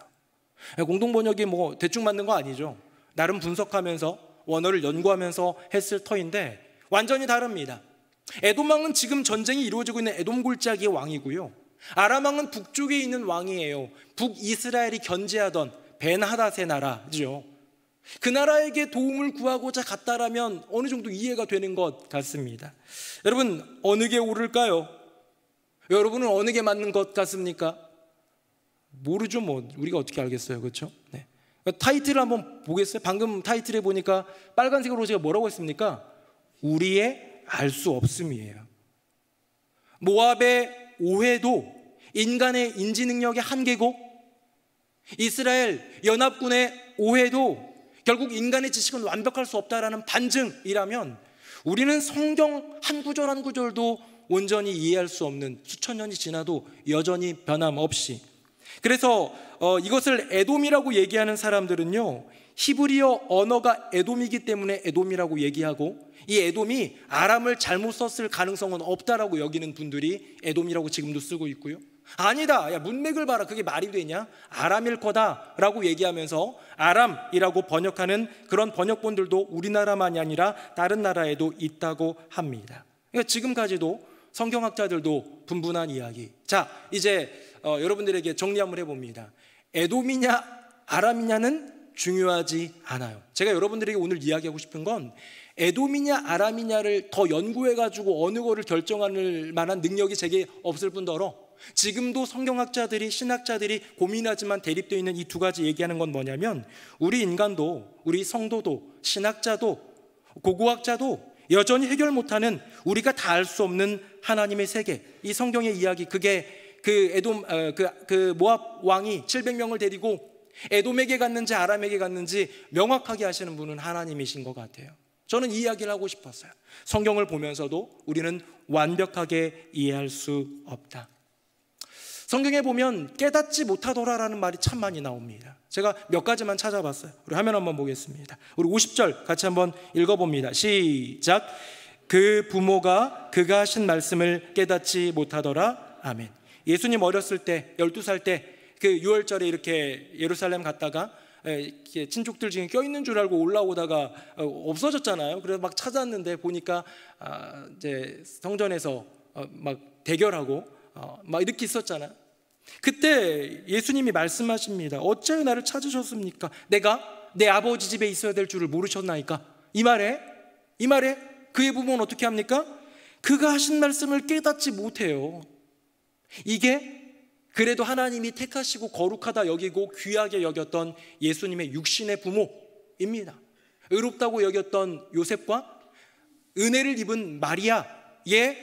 공동 번역이 뭐 대충 만든 거 아니죠. 나름 분석하면서 원어를 연구하면서 했을 터인데 완전히 다릅니다. 에돔 왕은 지금 전쟁이 이루어지고 있는 에돔 골짜기의 왕이고요, 아람 왕은 북쪽에 있는 왕이에요. 북이스라엘이 견제하던 벤하닷의 나라죠. 그 나라에게 도움을 구하고자 갔다라면 어느 정도 이해가 되는 것 같습니다. 여러분, 어느 게 옳을까요? 여러분은 어느 게 맞는 것 같습니까? 모르죠. 뭐 우리가 어떻게 알겠어요, 그렇죠? 네. 타이틀을 한번 보겠어요? 방금 타이틀에 보니까 빨간색으로 제가 뭐라고 했습니까? 우리의 알 수 없음이에요. 모압의 오해도 인간의 인지 능력의 한계고, 이스라엘 연합군의 오해도 결국 인간의 지식은 완벽할 수 없다라는 반증이라면, 우리는 성경 한 구절 한 구절도 온전히 이해할 수 없는, 수천 년이 지나도 여전히 변함없이. 그래서 이것을 에돔이라고 얘기하는 사람들은요, 히브리어 언어가 에돔이기 때문에 에돔이라고 얘기하고, 이 에돔이 아람을 잘못 썼을 가능성은 없다라고 여기는 분들이 에돔이라고 지금도 쓰고 있고요, 아니다, 야 문맥을 봐라, 그게 말이 되냐, 아람일 거다라고 얘기하면서 아람이라고 번역하는 그런 번역본들도 우리나라만이 아니라 다른 나라에도 있다고 합니다. 그러니까 지금까지도 성경학자들도 분분한 이야기. 자, 이제 여러분들에게 정리 한번 해봅니다. 에돔이냐 아람이냐는 중요하지 않아요. 제가 여러분들에게 오늘 이야기하고 싶은 건 에돔이냐 아람이냐를 더 연구해가지고 어느 거를 결정할 만한 능력이 제게 없을 뿐더러, 지금도 성경학자들이, 신학자들이 고민하지만 대립되어 있는 이 두 가지 얘기하는 건 뭐냐면, 우리 인간도, 우리 성도도, 신학자도, 고고학자도 여전히 해결 못하는, 우리가 다 알 수 없는 하나님의 세계, 이 성경의 이야기, 그게 그 에돔, 그 모압 왕이 700명을 데리고 에돔에게 갔는지 아람에게 갔는지 명확하게 하시는 분은 하나님이신 것 같아요. 저는 이 이야기를 하고 싶었어요. 성경을 보면서도 우리는 완벽하게 이해할 수 없다. 성경에 보면 깨닫지 못하더라라는 말이 참 많이 나옵니다. 제가 몇 가지만 찾아봤어요. 우리 화면 한번 보겠습니다. 우리 50절 같이 한번 읽어봅니다. 시작. 그 부모가 그가 하신 말씀을 깨닫지 못하더라. 아멘. 예수님 어렸을 때 12살 때 그 유월절에 이렇게 예루살렘 갔다가 친족들 중에 껴있는 줄 알고 올라오다가 없어졌잖아요. 그래서 막 찾았는데 보니까 이제 성전에서 막 대결하고 막 이렇게 있었잖아요. 그때 예수님이 말씀하십니다. 어찌하여 나를 찾으셨습니까? 내가 내 아버지 집에 있어야 될 줄을 모르셨나이까? 이 말에 그의 부모는 어떻게 합니까? 그가 하신 말씀을 깨닫지 못해요. 이게 그래도 하나님이 택하시고 거룩하다 여기고 귀하게 여겼던 예수님의 육신의 부모입니다. 의롭다고 여겼던 요셉과 은혜를 입은 마리아의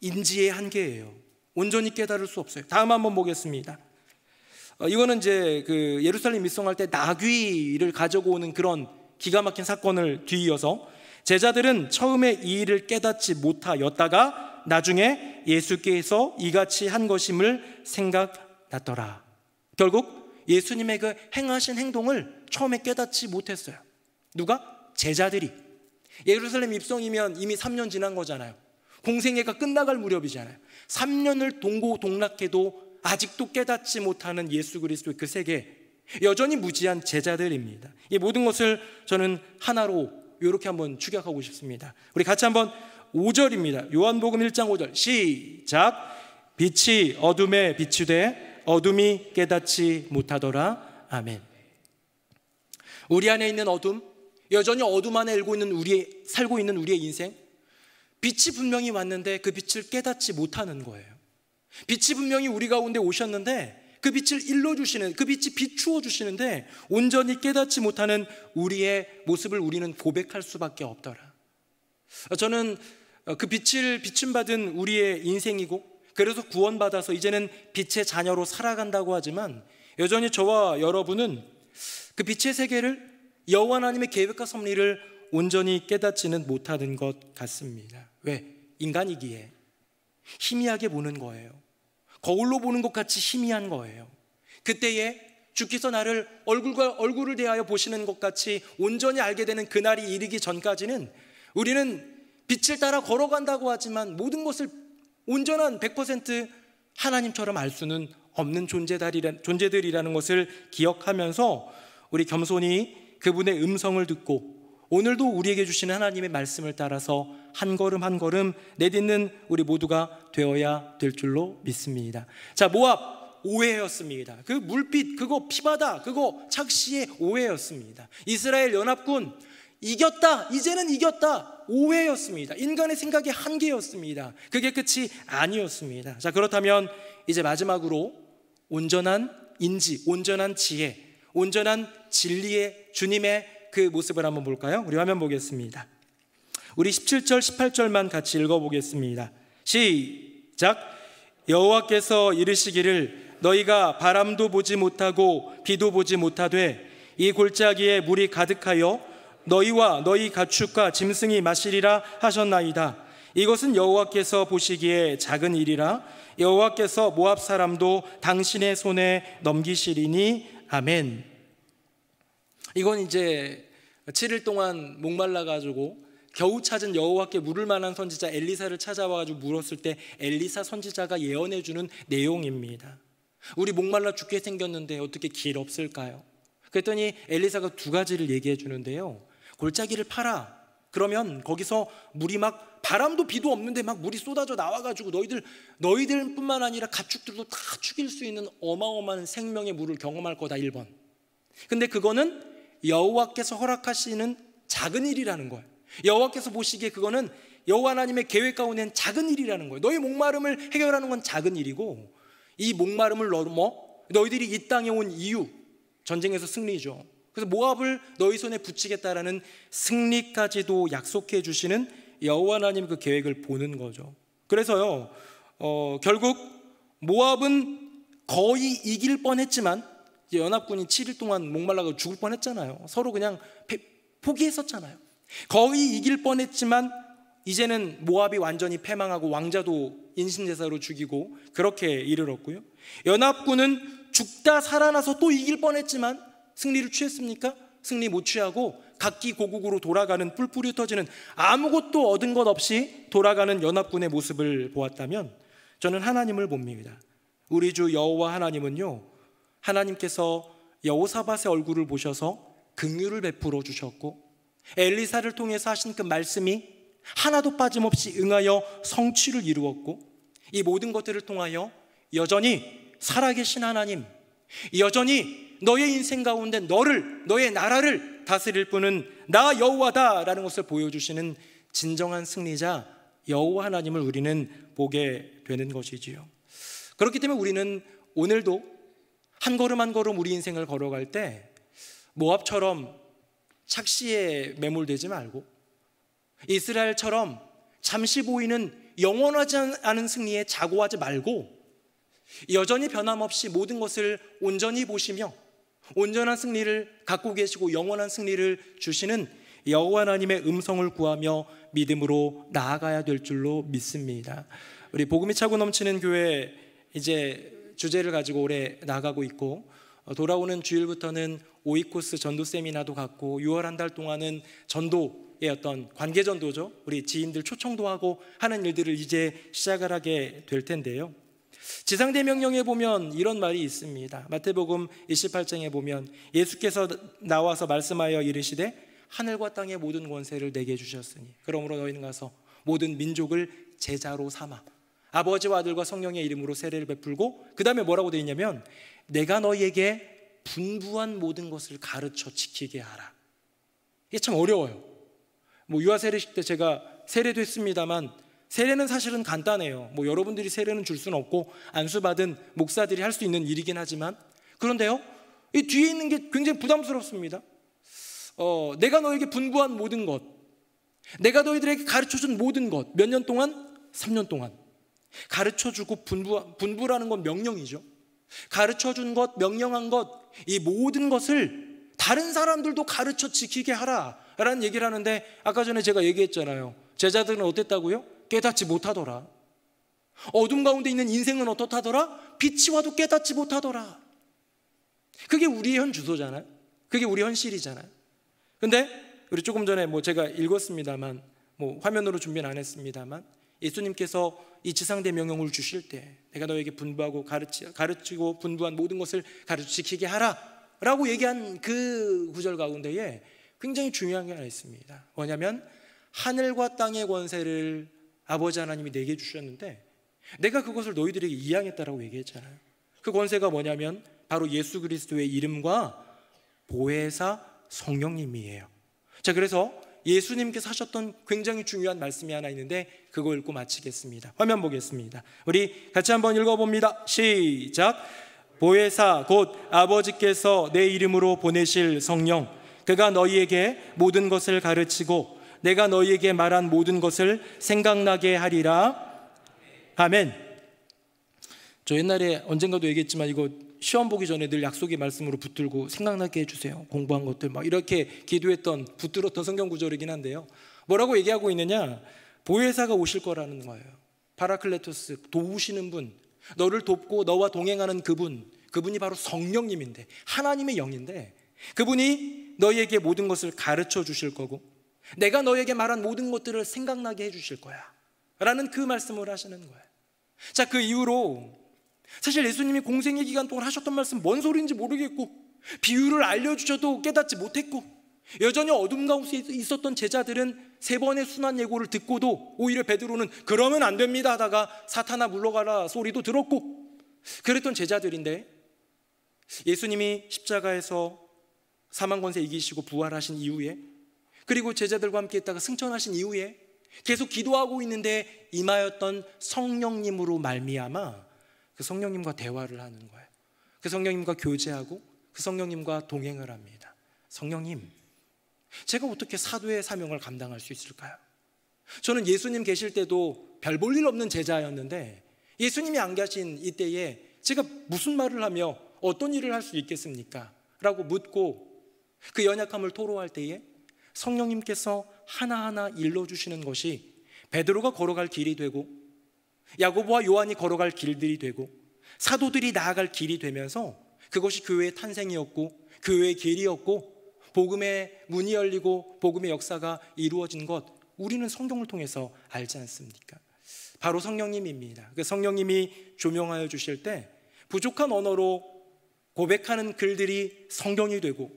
인지의 한계예요. 온전히 깨달을 수 없어요. 다음 한번 보겠습니다. 이거는 이제 그 예루살렘 입성할 때 나귀를 가지고 오는 그런 기가 막힌 사건을 뒤이어서, 제자들은 처음에 이 일을 깨닫지 못하였다가 나중에 예수께서 이같이 한 것임을 생각났더라. 결국 예수님의 그 행하신 행동을 처음에 깨닫지 못했어요. 누가? 제자들이. 예루살렘 입성이면 이미 3년 지난 거잖아요. 공생애가 끝나갈 무렵이잖아요. 3년을 동고동락해도 아직도 깨닫지 못하는 예수 그리스도의 그 세계, 여전히 무지한 제자들입니다. 이 모든 것을 저는 하나로 이렇게 한번 축약하고 싶습니다. 우리 같이 한번 5절입니다. 요한복음 1장 5절 시작. 빛이 어둠에 비추되 어둠이 깨닫지 못하더라. 아멘. 우리 안에 있는 어둠, 여전히 어둠 안에 살고 있는 우리의 인생, 빛이 분명히 왔는데 그 빛을 깨닫지 못하는 거예요. 빛이 분명히 우리 가운데 오셨는데 그 빛을 일러주시는, 그 빛이 비추어 주시는데 온전히 깨닫지 못하는 우리의 모습을 우리는 고백할 수밖에 없더라. 저는 그 빛을 비춤받은 우리의 인생이고, 그래서 구원받아서 이제는 빛의 자녀로 살아간다고 하지만, 여전히 저와 여러분은 그 빛의 세계를, 여호와 하나님의 계획과 섭리를 온전히 깨닫지는 못하는 것 같습니다. 왜? 인간이기에 희미하게 보는 거예요. 거울로 보는 것 같이 희미한 거예요. 그때에 주께서 나를 얼굴과 얼굴을 대하여 보시는 것 같이 온전히 알게 되는 그날이 이르기 전까지는 우리는 빛을 따라 걸어간다고 하지만 모든 것을 온전한 100% 하나님처럼 알 수는 없는 존재들이라는 것을 기억하면서 우리 겸손히 그분의 음성을 듣고 오늘도 우리에게 주시는 하나님의 말씀을 따라서 한 걸음 한 걸음 내딛는 우리 모두가 되어야 될 줄로 믿습니다. 자, 모압 오해였습니다. 그 물빛, 그거 피바다, 그거 착시의 오해였습니다. 이스라엘 연합군 이겼다, 이제는 이겼다, 오해였습니다. 인간의 생각의 한계였습니다. 그게 끝이 아니었습니다. 자, 그렇다면 이제 마지막으로 온전한 인지, 온전한 지혜, 온전한 진리의 주님의 그 모습을 한번 볼까요? 우리 화면 보겠습니다. 우리 17절 18절만 같이 읽어보겠습니다. 시작. 여호와께서 이르시기를 너희가 바람도 보지 못하고 비도 보지 못하되 이 골짜기에 물이 가득하여 너희와 너희 가축과 짐승이 마시리라 하셨나이다. 이것은 여호와께서 보시기에 작은 일이라 여호와께서 모압 사람도 당신의 손에 넘기시리니 아멘. 이건 이제 7일 동안 목말라가지고 겨우 찾은 여호와께 물을 만한 선지자 엘리사를 찾아와가지고 물었을 때 엘리사 선지자가 예언해주는 내용입니다. 우리 목말라 죽게 생겼는데 어떻게 길 없을까요? 그랬더니 엘리사가 두 가지를 얘기해 주는데요. 골짜기를 파라. 그러면 거기서 물이 막 바람도 비도 없는데 막 물이 쏟아져 나와가지고 너희들뿐만 아니라 가축들도 다 죽일 수 있는 어마어마한 생명의 물을 경험할 거다. 1번. 근데 그거는 여호와께서 허락하시는 작은 일이라는 거예요. 여호와께서 보시기에 그거는 여호와 하나님의 계획 가운데는 작은 일이라는 거예요. 너희 목마름을 해결하는 건 작은 일이고 이 목마름을 넘어 너희들이 이 땅에 온 이유, 전쟁에서 승리죠. 그래서 모압을 너희 손에 붙이겠다라는 승리까지도 약속해 주시는 여호와 하나님 그 계획을 보는 거죠. 그래서요 결국 모압은 거의 이길 뻔했지만 연합군이 7일 동안 목말라가 죽을 뻔했잖아요. 서로 그냥 포기했었잖아요. 거의 이길 뻔했지만 이제는 모압이 완전히 패망하고 왕자도 인신제사로 죽이고 그렇게 이르렀고요. 연합군은 죽다 살아나서 또 이길 뻔했지만 승리를 취했습니까? 승리 못 취하고 각기 고국으로 돌아가는 뿔뿔이 흩어지는 아무것도 얻은 것 없이 돌아가는 연합군의 모습을 보았다면 저는 하나님을 봅니다. 우리 주 여호와 하나님은요, 하나님께서 여호사밧의 얼굴을 보셔서 긍휼을 베풀어 주셨고 엘리사를 통해서 하신 그 말씀이 하나도 빠짐없이 응하여 성취를 이루었고 이 모든 것들을 통하여 여전히 살아계신 하나님, 여전히 너의 인생 가운데 너의 나라를 다스릴 분은 나 여호와다라는 것을 보여주시는 진정한 승리자 여호와 하나님을 우리는 보게 되는 것이지요. 그렇기 때문에 우리는 오늘도 한 걸음 한 걸음 우리 인생을 걸어갈 때 모압처럼 착시에 매몰되지 말고 이스라엘처럼 잠시 보이는 영원하지 않은 승리에 자고하지 말고 여전히 변함없이 모든 것을 온전히 보시며 온전한 승리를 갖고 계시고 영원한 승리를 주시는 여호와 하나님의 음성을 구하며 믿음으로 나아가야 될 줄로 믿습니다. 우리 복음이 차고 넘치는 교회 이제 주제를 가지고 올해 나가고 있고 돌아오는 주일부터는 오이코스 전도 세미나도 갖고 6월 한 달 동안은 전도의 어떤 관계 전도죠. 우리 지인들 초청도 하고 하는 일들을 이제 시작을 하게 될 텐데요. 지상대명령에 보면 이런 말이 있습니다. 마태복음 28장에 보면 예수께서 나와서 말씀하여 이르시되 하늘과 땅의 모든 권세를 내게 주셨으니 그러므로 너희는 가서 모든 민족을 제자로 삼아 아버지와 아들과 성령의 이름으로 세례를 베풀고 그 다음에 뭐라고 되어 있냐면 내가 너희에게 분부한 모든 것을 가르쳐 지키게 하라. 이게 참 어려워요. 유아 세례식 때 제가 세례도 했습니다만 세례는 사실은 간단해요. 여러분들이 세례는 줄 수는 없고 안수받은 목사들이 할 수 있는 일이긴 하지만 그런데요 이 뒤에 있는 게 굉장히 부담스럽습니다. 내가 너에게 분부한 모든 것, 내가 너희들에게 가르쳐준 모든 것, 몇 년 동안? 3년 동안 가르쳐주고 분부라는 건 명령이죠. 가르쳐준 것, 명령한 것, 이 모든 것을 다른 사람들도 가르쳐 지키게 하라 라는 얘기를 하는데, 아까 전에 제가 얘기했잖아요. 제자들은 어땠다고요? 깨닫지 못하더라. 어둠 가운데 있는 인생은 어떻다더라? 빛이 와도 깨닫지 못하더라. 그게 우리의 현 주소잖아요. 그게 우리 현실이잖아요. 근데 우리 조금 전에 제가 읽었습니다만, 화면으로 준비는 안 했습니다만, 예수님께서 이 지상대 명령을 주실 때 내가 너에게 분부하고 가르치고 분부한 모든 것을 가르쳐 지키게 하라 라고 얘기한 그 구절 가운데에 굉장히 중요한 게 하나 있습니다. 뭐냐면, 하늘과 땅의 권세를 아버지 하나님이 내게 주셨는데 내가 그것을 너희들에게 이양했다라고 얘기했잖아요. 그 권세가 뭐냐면 바로 예수 그리스도의 이름과 보혜사 성령님이에요. 자, 그래서 예수님께서 하셨던 굉장히 중요한 말씀이 하나 있는데 그거 읽고 마치겠습니다. 화면 보겠습니다. 우리 같이 한번 읽어봅니다. 시작. 보혜사 곧 아버지께서 내 이름으로 보내실 성령, 그가 너희에게 모든 것을 가르치고 내가 너희에게 말한 모든 것을 생각나게 하리라. 아멘. 저 옛날에 언젠가도 얘기했지만 이거 시험 보기 전에 늘 약속의 말씀으로 붙들고 생각나게 해주세요. 공부한 것들 막 이렇게 기도했던, 붙들었던 성경 구절이긴 한데요. 뭐라고 얘기하고 있느냐? 보혜사가 오실 거라는 거예요. 파라클레토스, 도우시는 분, 너를 돕고 너와 동행하는 그분이 바로 성령님인데, 하나님의 영인데, 그분이 너희에게 모든 것을 가르쳐 주실 거고 내가 너희에게 말한 모든 것들을 생각나게 해주실 거야 라는 그 말씀을 하시는 거예요. 자, 그 이후로 사실 예수님이 공생의 기간 동안 하셨던 말씀 뭔 소리인지 모르겠고, 비유를 알려주셔도 깨닫지 못했고, 여전히 어둠 가운데 있었던 제자들은 3번의 순환 예고를 듣고도 오히려 베드로는 그러면 안 됩니다 하다가 사탄아 물러가라 소리도 들었고 그랬던 제자들인데, 예수님이 십자가에서 사망 권세 이기시고 부활하신 이후에, 그리고 제자들과 함께 있다가 승천하신 이후에 계속 기도하고 있는데 임하였던 성령님으로 말미암아 그 성령님과 대화를 하는 거예요. 그 성령님과 교제하고 그 성령님과 동행을 합니다. 성령님, 제가 어떻게 사도의 사명을 감당할 수 있을까요? 저는 예수님 계실 때도 별 볼 일 없는 제자였는데 예수님이 안 계신 이때에 제가 무슨 말을 하며 어떤 일을 할 수 있겠습니까? 라고 묻고 그 연약함을 토로할 때에 성령님께서 하나하나 일러주시는 것이 베드로가 걸어갈 길이 되고 야고보와 요한이 걸어갈 길들이 되고 사도들이 나아갈 길이 되면서 그것이 교회의 탄생이었고 교회의 길이었고 복음의 문이 열리고 복음의 역사가 이루어진 것, 우리는 성경을 통해서 알지 않습니까? 바로 성령님입니다. 그 성령님이 조명하여 주실 때 부족한 언어로 고백하는 글들이 성경이 되고,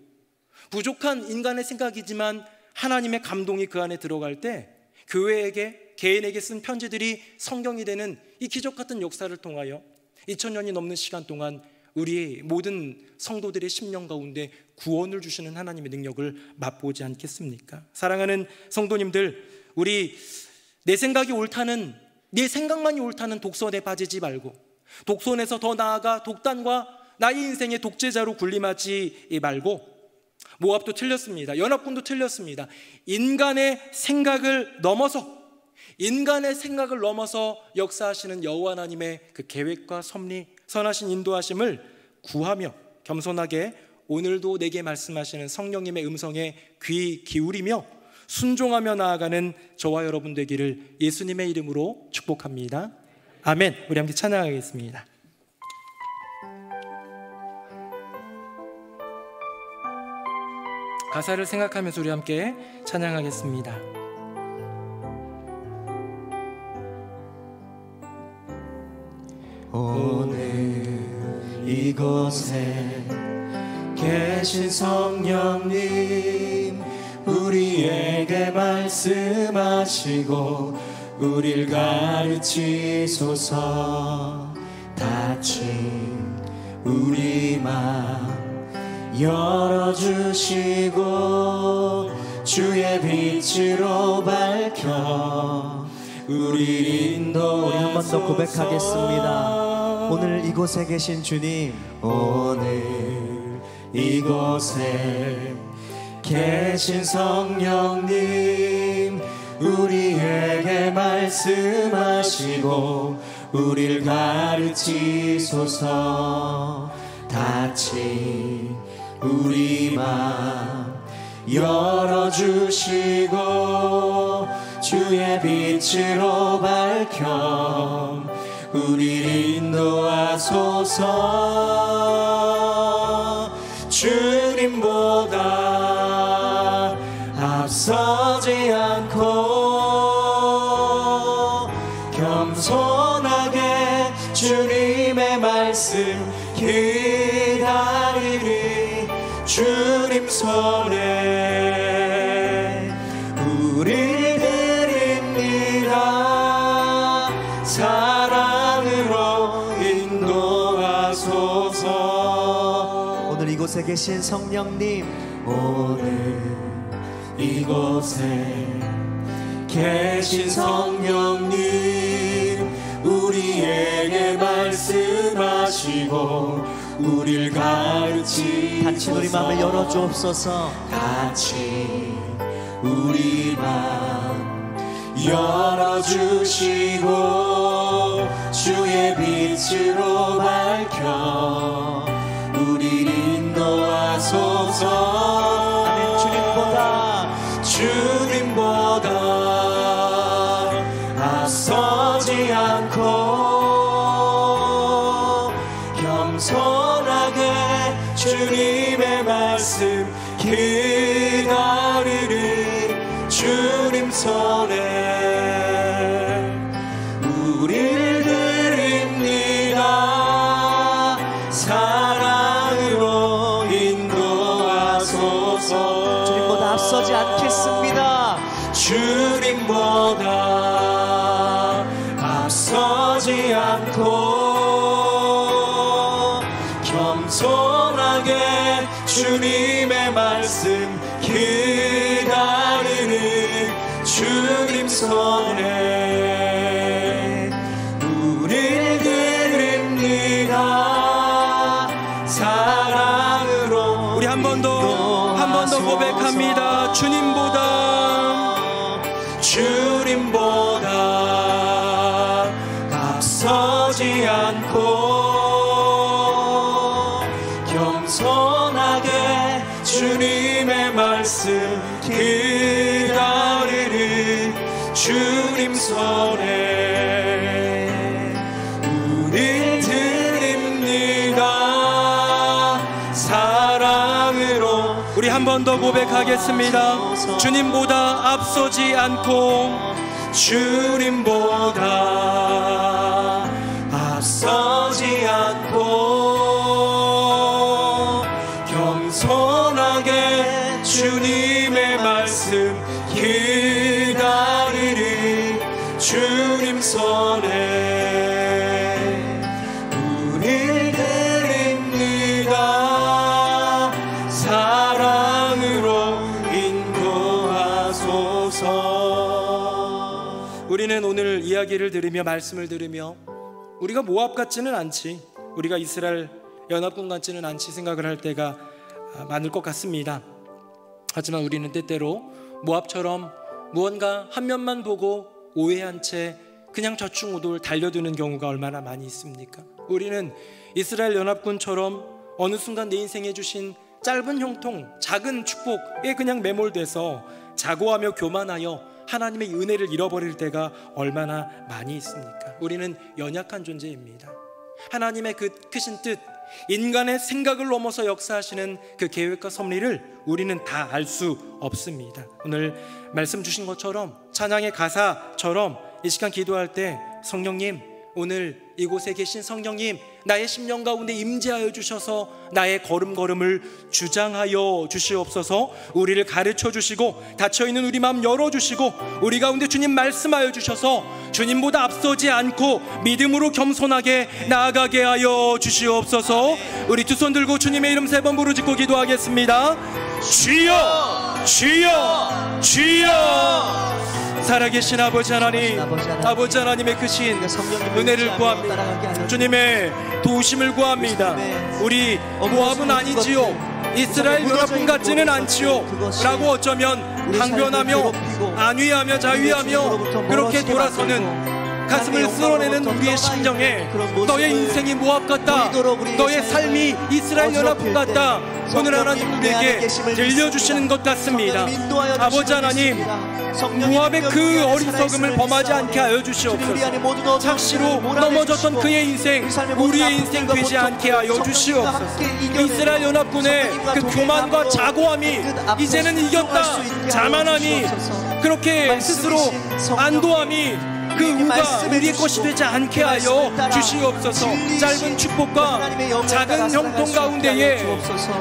부족한 인간의 생각이지만 하나님의 감동이 그 안에 들어갈 때 교회에게, 개인에게 쓴 편지들이 성경이 되는 이 기적 같은 역사를 통하여 2000년이 넘는 시간 동안 우리 모든 성도들의 심령 가운데 구원을 주시는 하나님의 능력을 맛보지 않겠습니까? 사랑하는 성도님들, 우리 내 생각이 옳다는, 내 생각만이 옳다는 독선에 빠지지 말고, 독선에서 더 나아가 독단과 나의 인생의 독재자로 군림하지 말고, 모압도 틀렸습니다. 연합군도 틀렸습니다. 인간의 생각을 넘어서 역사하시는 여호와 하나님의 그 계획과 섭리, 선하신 인도하심을 구하며 겸손하게 오늘도 내게 말씀하시는 성령님의 음성에 귀 기울이며 순종하며 나아가는 저와 여러분 되기를 예수님의 이름으로 축복합니다. 아멘. 우리 함께 찬양하겠습니다. 가사를 생각하면서 우리 함께 찬양하겠습니다. 오늘 이곳에 계신 성령님, 우리에게 말씀하시고 우릴 가르치소서. 닫힌 우리 맘 열어주시고 주의 빛으로 밝혀 우릴 인도하소서. 우리 한 번 더 고백하겠습니다. 오늘 이곳에 계신 주님, 오늘 이곳에 계신 성령님, 우리에게 말씀하시고 우릴 가르치소서. 닫힌 우리 맘 열어주시고 주의 빛으로 밝혀 우리 인도하소서. 주님보다 앞서지 않고 겸손하게 주님의 말씀 기다리리. 주님 손에 우리 드립니다. 사랑으로 인도하소서. 오늘 이곳에 계신 성령님, 오늘 이곳에 계신 성령님, 우리에게 말씀하시고 우리를 가르치소서. 같이 우리 마음을 열어주옵소서. 같이 우리 마음 열어주시고 주의 빛으로 밝혀 우리를 인도하소서. 아멘. 주님보다 앞서지 않고 겸손하게 주님의 말씀 기다리리. 주님 손에 우리를 드립니다. 사랑으로 인도하소서. 주님보다 앞서지 않겠습니다. 주님보다 앞서지 않고 겸손하게 주님의 말씀 기다리는 주님 손에 우리를 드립니다. 사랑으로 우리 한 번 더 고백합니다. 주님보다 앞서지 않고 겸손하게 주님의 말씀 기다리는 주님 손에 우리 드립니다. 사랑으로 우리 한 번 더 고백하겠습니다. 주님보다 앞서지 않고 주님보다 앞서지 않고 겸손하게 주님의 말씀 기다리리. 주님 손에 우리를 드립니다. 사랑으로 인도하소서. 우리는 오늘 이야기를 들으며 말씀을 들으며 우리가 모압 같지는 않지, 우리가 이스라엘 연합군 같지는 않지 생각을 할 때가 많을 것 같습니다. 하지만 우리는 때때로 모압처럼 무언가 한 면만 보고 오해한 채 그냥 저충우돌 달려드는 경우가 얼마나 많이 있습니까? 우리는 이스라엘 연합군처럼 어느 순간 내 인생에 주신 짧은 형통, 작은 축복에 그냥 매몰돼서 자고하며 교만하여 하나님의 은혜를 잃어버릴 때가 얼마나 많이 있습니까? 우리는 연약한 존재입니다. 하나님의 그 크신 뜻, 인간의 생각을 넘어서 역사하시는 그 계획과 섭리를 우리는 다 알 수 없습니다. 오늘 말씀 주신 것처럼, 찬양의 가사처럼 이 시간 기도할 때 성령님, 오늘 이곳에 계신 성령님, 나의 심령 가운데 임재하여 주셔서 나의 걸음걸음을 주장하여 주시옵소서. 우리를 가르쳐 주시고 닫혀있는 우리 마음 열어주시고 우리 가운데 주님 말씀하여 주셔서 주님보다 앞서지 않고 믿음으로 겸손하게 나아가게 하여 주시옵소서. 우리 두 손 들고 주님의 이름 3번 부르짖고 기도하겠습니다. 주여, 주여, 주여. 살아계신 아버지 하나님, 아버지 하나님의 크신 은혜를 구합니다. 주님의 도우심을 구합니다. 우리 모압은 아니지요, 이스라엘 연합군 같지는 않지요 라고 어쩌면 항변하며 안위하며 자위하며 그렇게 돌아서는 가슴을 쓸어내는 우리의 심정에 너의 인생이 모압 같다, 너의 삶이 이스라엘 연합군 같다, 오늘 하나님 우리에게 들려주시는 것 같습니다. 아버지 하나님, 모압의 그 어리석음을 범하지 않게 하여 주시옵소서. 착시로 넘어졌던 그의 인생, 우리의 인생 되지 않게 하여 주시옵소서. 이스라엘 연합군의 그 교만과 자고함이 이제는 이겼다, 자만함이, 그렇게 스스로 안도함이, 그 우가 우리의 것이 되지 않게 하여 주시옵소서. 짧은 축복과 작은 형통 가운데에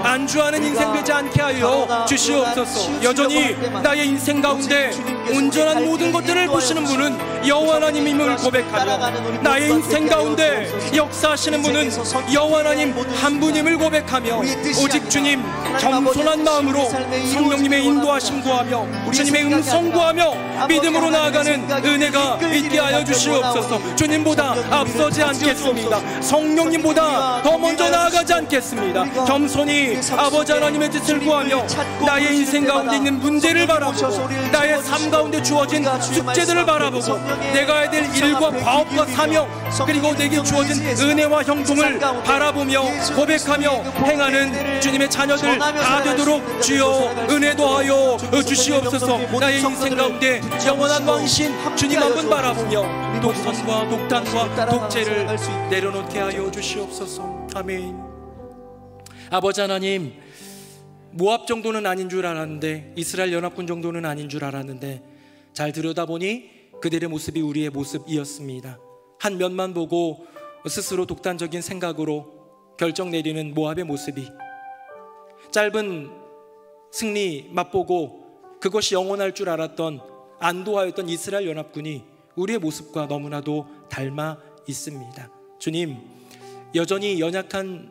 안주하는 인생 되지 않게 하여 주시옵소서. 여전히 나의 인생 가운데 온전한 모든 것들을 보시는 분은 여호와 하나님임을 고백하며, 나의 인생 가운데 역사하시는 분은 여호와 하나님 한 분임을 고백하며, 오직 주님 겸손한 마음으로 성령님의 인도하심 구하며 주님의 음성 구하며 믿음으로 나아가는 은혜가 있게 하여 주시옵소서. 주님보다 앞서지 않겠습니다. 성령님보다 더 먼저 나아가지 않겠습니다. 겸손히 아버지 하나님의 뜻을 구하며 나의 인생 가운데 있는 문제를 바라보고, 나의 삶 가운데 주어진 숙제들을 바라보고, 내가 해야 될 일과 과업과 사명, 그리고 내게 주어진 은혜와 형통을 바라보며 고백하며 행하는 주님의 자녀들 다 되도록 주여 은혜 더하여 주시옵소서. 나의 인생 가운데 영원한 왕이신 주님 한 분 바라보며 독선과 독단과 독재를 내려놓게 하여 주시옵소서. 아멘. 아버지 하나님, 모압 정도는 아닌 줄 알았는데, 이스라엘 연합군 정도는 아닌 줄 알았는데, 잘 들여다보니 그들의 모습이 우리의 모습이었습니다. 한 면만 보고 스스로 독단적인 생각으로 결정 내리는 모압의 모습이, 짧은 승리 맛보고 그것이 영원할 줄 알았던 안도하였던 이스라엘 연합군이 우리의 모습과 너무나도 닮아 있습니다. 주님, 여전히 연약한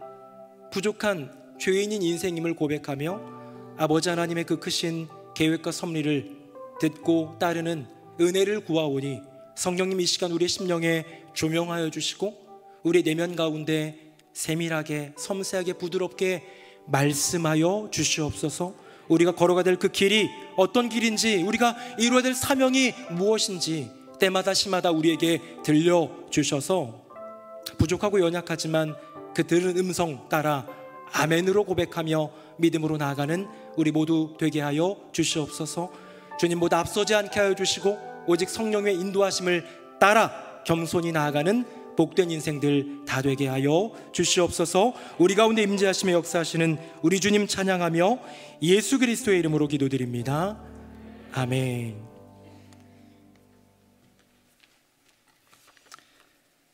부족한 죄인인 인생임을 고백하며 아버지 하나님의 그 크신 계획과 섭리를 듣고 따르는 은혜를 구하오니, 성령님 이 시간 우리의 심령에 조명하여 주시고 우리의 내면 가운데 세밀하게 섬세하게 부드럽게 말씀하여 주시옵소서. 우리가 걸어가야 될 그 길이 어떤 길인지, 우리가 이루어야 될 사명이 무엇인지 때마다 시마다 우리에게 들려주셔서 부족하고 연약하지만 그 들은 음성 따라 아멘으로 고백하며 믿음으로 나아가는 우리 모두 되게 하여 주시옵소서. 주님보다 앞서지 않게 하여 주시고 오직 성령의 인도하심을 따라 겸손히 나아가는 복된 인생들 다 되게 하여 주시옵소서. 우리 가운데 임재하시며 역사하시는 우리 주님 찬양하며 예수 그리스도의 이름으로 기도드립니다. 아멘.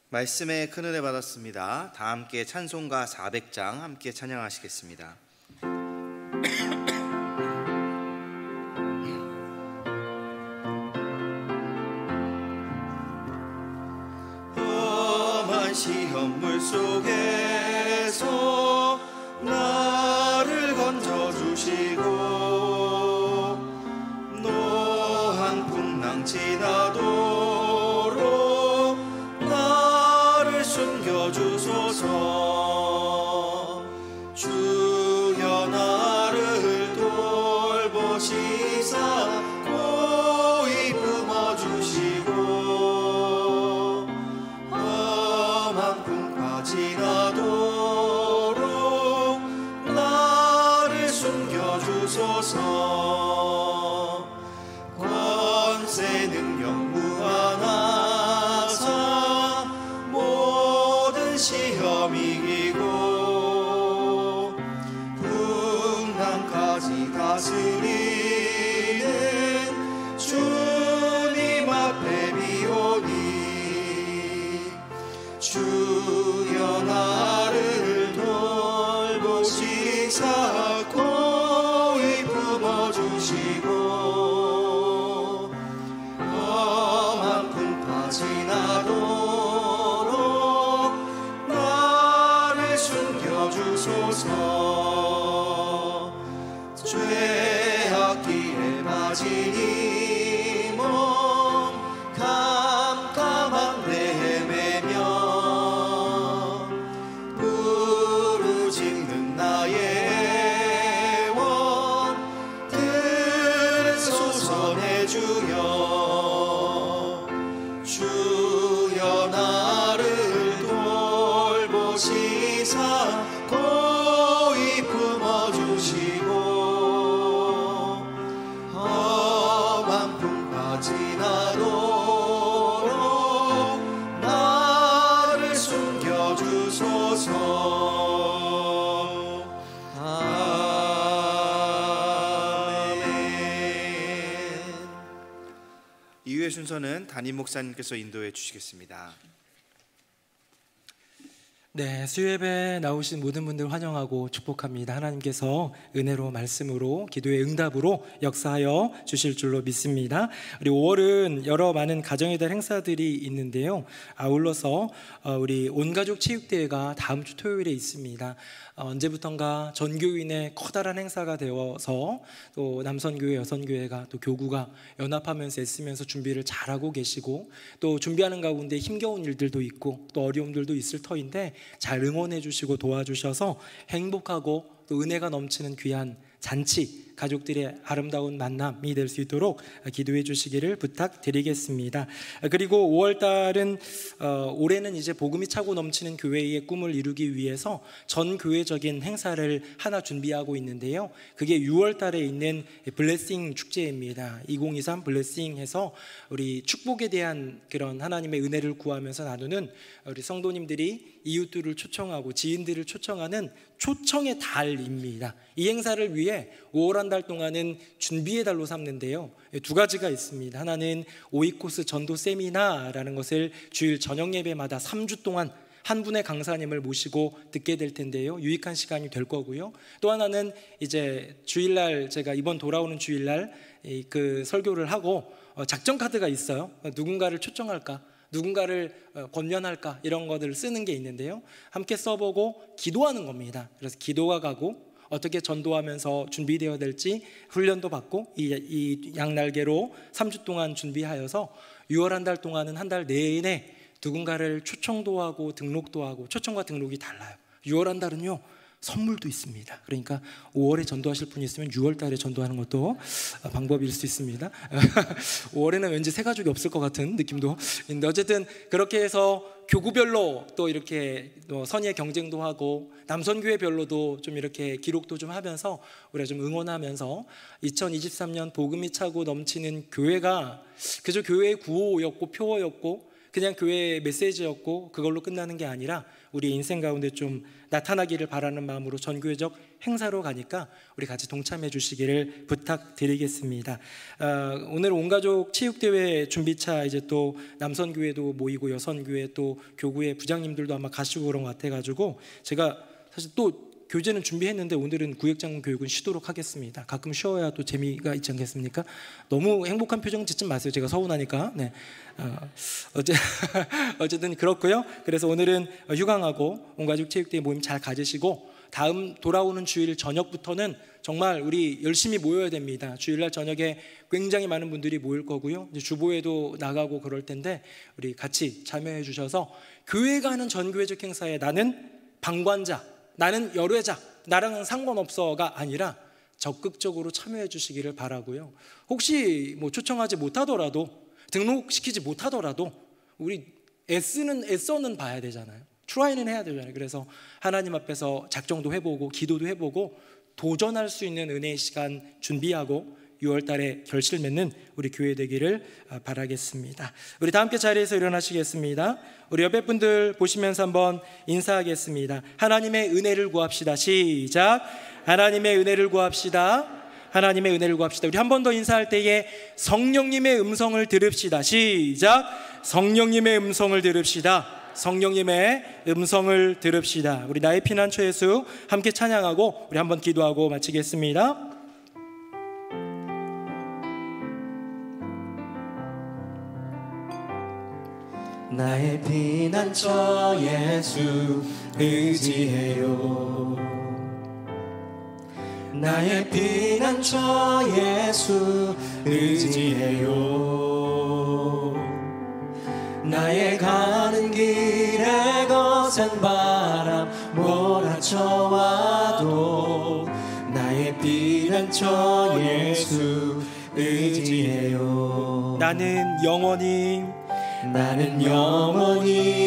말씀에 큰 은혜 받았습니다. 다 함께 찬송가 400장 함께 찬양하시겠습니다. 험한 시험물 속에서 나를 건져주시고, 노한 풍랑 지나도록 나를 숨겨주소서. 주여 나를 돌보시사 고이 품어주시고, 험한 풍파 지나도록 나를 숨겨주소서. 권세 능력 무한하사 모든 시험 이기고, 풍랑까지 다스리는 주님 앞에 비오니, 주여 나를 돌보시사 고이 품어주시고, 험한 풍파 지나도록 나를 숨겨주소서. 죄악기에 빠진 이 몸 캄캄한데 헤매며, 부르짖는 나의 원 들으소서 내 주여. 주 주사 고이 품어주시고 험한 풍파 지나도록 나를 숨겨주소서. 아멘. 이후의 순서는 담임 목사님께서 인도해 주시겠습니다. 네, 수요예배 나오신 모든 분들 환영하고 축복합니다. 하나님께서 은혜로 말씀으로 기도의 응답으로 역사하여 주실 줄로 믿습니다. 우리 5월은 여러 많은 가정의 달 행사들이 있는데요. 아울러서 우리 온가족 체육대회가 다음 주 토요일에 있습니다. 언제부턴가 전교인의 커다란 행사가 되어서 또 남선교회, 여선교회가 또 교구가 연합하면서 애쓰면서 준비를 잘하고 계시고 또 준비하는 가운데 힘겨운 일들도 있고 또 어려움들도 있을 터인데 잘 응원해 주시고 도와주셔서 행복하고 또 은혜가 넘치는 귀한 잔치, 가족들의 아름다운 만남이 될 수 있도록 기도해 주시기를 부탁드리겠습니다. 그리고 5월달은 올해는 이제 복음이 차고 넘치는 교회의 꿈을 이루기 위해서 전 교회적인 행사를 하나 준비하고 있는데요. 그게 6월달에 있는 블레싱 축제입니다. 2023 블레싱해서 우리 축복에 대한 그런 하나님의 은혜를 구하면서 나누는 우리 성도님들이 이웃들을 초청하고 지인들을 초청하는 초청의 달입니다. 이 행사를 위해 5월 한 달 동안은 준비의 달로 삼는데요. 두 가지가 있습니다. 하나는 오이코스 전도 세미나라는 것을 주일 저녁 예배마다 3주 동안 한 분의 강사님을 모시고 듣게 될 텐데요. 유익한 시간이 될 거고요. 또 하나는 이제 주일날 제가 이번 돌아오는 주일날 그 설교를 하고 작전 카드가 있어요. 누군가를 초청할까? 누군가를 권면할까? 이런 것들을 쓰는 게 있는데요. 함께 써보고 기도하는 겁니다. 그래서 기도가 가고 어떻게 전도하면서 준비되어야 될지 훈련도 받고 이 양날개로 3주 동안 준비하여서 6월 한 달 동안은 한 달 내내 누군가를 초청도 하고 등록도 하고 초청과 등록이 달라요. 6월 한 달은요 선물도 있습니다. 그러니까 5월에 전도하실 분이 있으면 6월 달에 전도하는 것도 방법일 수 있습니다. 5월에는 왠지 새 가족이 없을 것 같은 느낌도 있는데 어쨌든 그렇게 해서 교구별로 또 이렇게 선의의 경쟁도 하고 남선교회별로도 좀 이렇게 기록도 좀 하면서 우리가 좀 응원하면서 2023년 복음이 차고 넘치는 교회가 그저 교회의 구호였고 표어였고 그냥 교회의 메시지였고 그걸로 끝나는 게 아니라 우리 인생 가운데 좀 나타나기를 바라는 마음으로 전교회적 행사로 가니까 우리 같이 동참해 주시기를 부탁드리겠습니다. 오늘 온가족 체육대회 준비차 이제 또 남선교회도 모이고 여선교회 또 교구의 부장님들도 아마 가시고 그런 것 같아가지고 제가 사실 또 교재는 준비했는데 오늘은 구역장 교육은 쉬도록 하겠습니다. 가끔 쉬어야 또 재미가 있지 않겠습니까? 너무 행복한 표정 짓지 마세요. 제가 서운하니까. 네. 어쨌든 그렇고요. 그래서 오늘은 휴강하고 온가족 체육대회 모임 잘 가지시고 다음 돌아오는 주일 저녁부터는 정말 우리 열심히 모여야 됩니다. 주일날 저녁에 굉장히 많은 분들이 모일 거고요. 이제 주보에도 나가고 그럴 텐데 우리 같이 참여해 주셔서 교회가 하는 전교회적 행사에 나는 방관자 나는 열외자, 나랑은 상관없어가 아니라 적극적으로 참여해 주시기를 바라고요. 혹시 뭐 초청하지 못하더라도 등록시키지 못하더라도 우리 애써는 봐야 되잖아요. 트라이는 해야 되잖아요. 그래서 하나님 앞에서 작정도 해보고 기도도 해보고 도전할 수 있는 은혜의 시간 준비하고 6월 달에 결실 맺는 우리 교회 되기를 바라겠습니다. 우리 다 함께 자리에서 일어나시겠습니다. 우리 옆에 분들 보시면서 한번 인사하겠습니다. 하나님의 은혜를 구합시다. 시작. 하나님의 은혜를 구합시다. 하나님의 은혜를 구합시다. 우리 한 번 더 인사할 때에 성령님의 음성을 들읍시다. 시작. 성령님의 음성을 들읍시다. 성령님의 음성을 들읍시다. 우리 나의 피난처 예수 함께 찬양하고 우리 한번 기도하고 마치겠습니다. 나의 피난처 예수 의지해요. 나의 피난처 예수 의지해요. 나의 가는 길에 거센 바람 몰아쳐와도 나의 피난처 예수 의지해요. 나는 영원히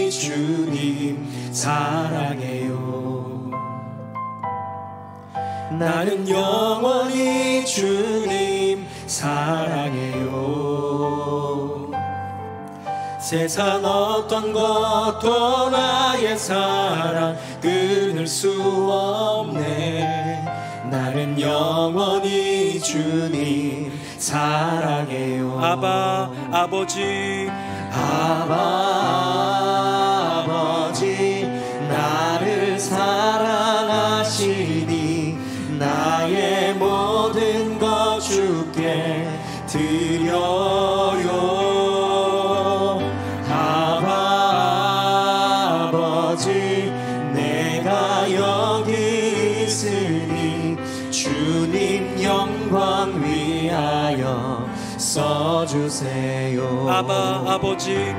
주님 사랑해요. 나는 영원히 주님 사랑해요. 세상 어떤 것도 나의 사랑 끊을 수 없네. 나는 영원히 주님 사랑해요. 아바 아버지, 아바 아버지, 나를 사랑하시니 나의 모든 것 주께 드려요. 아바 아버지, 내가 여기 있으니 주님 영광 위하여 써주세요. 아바 아버지,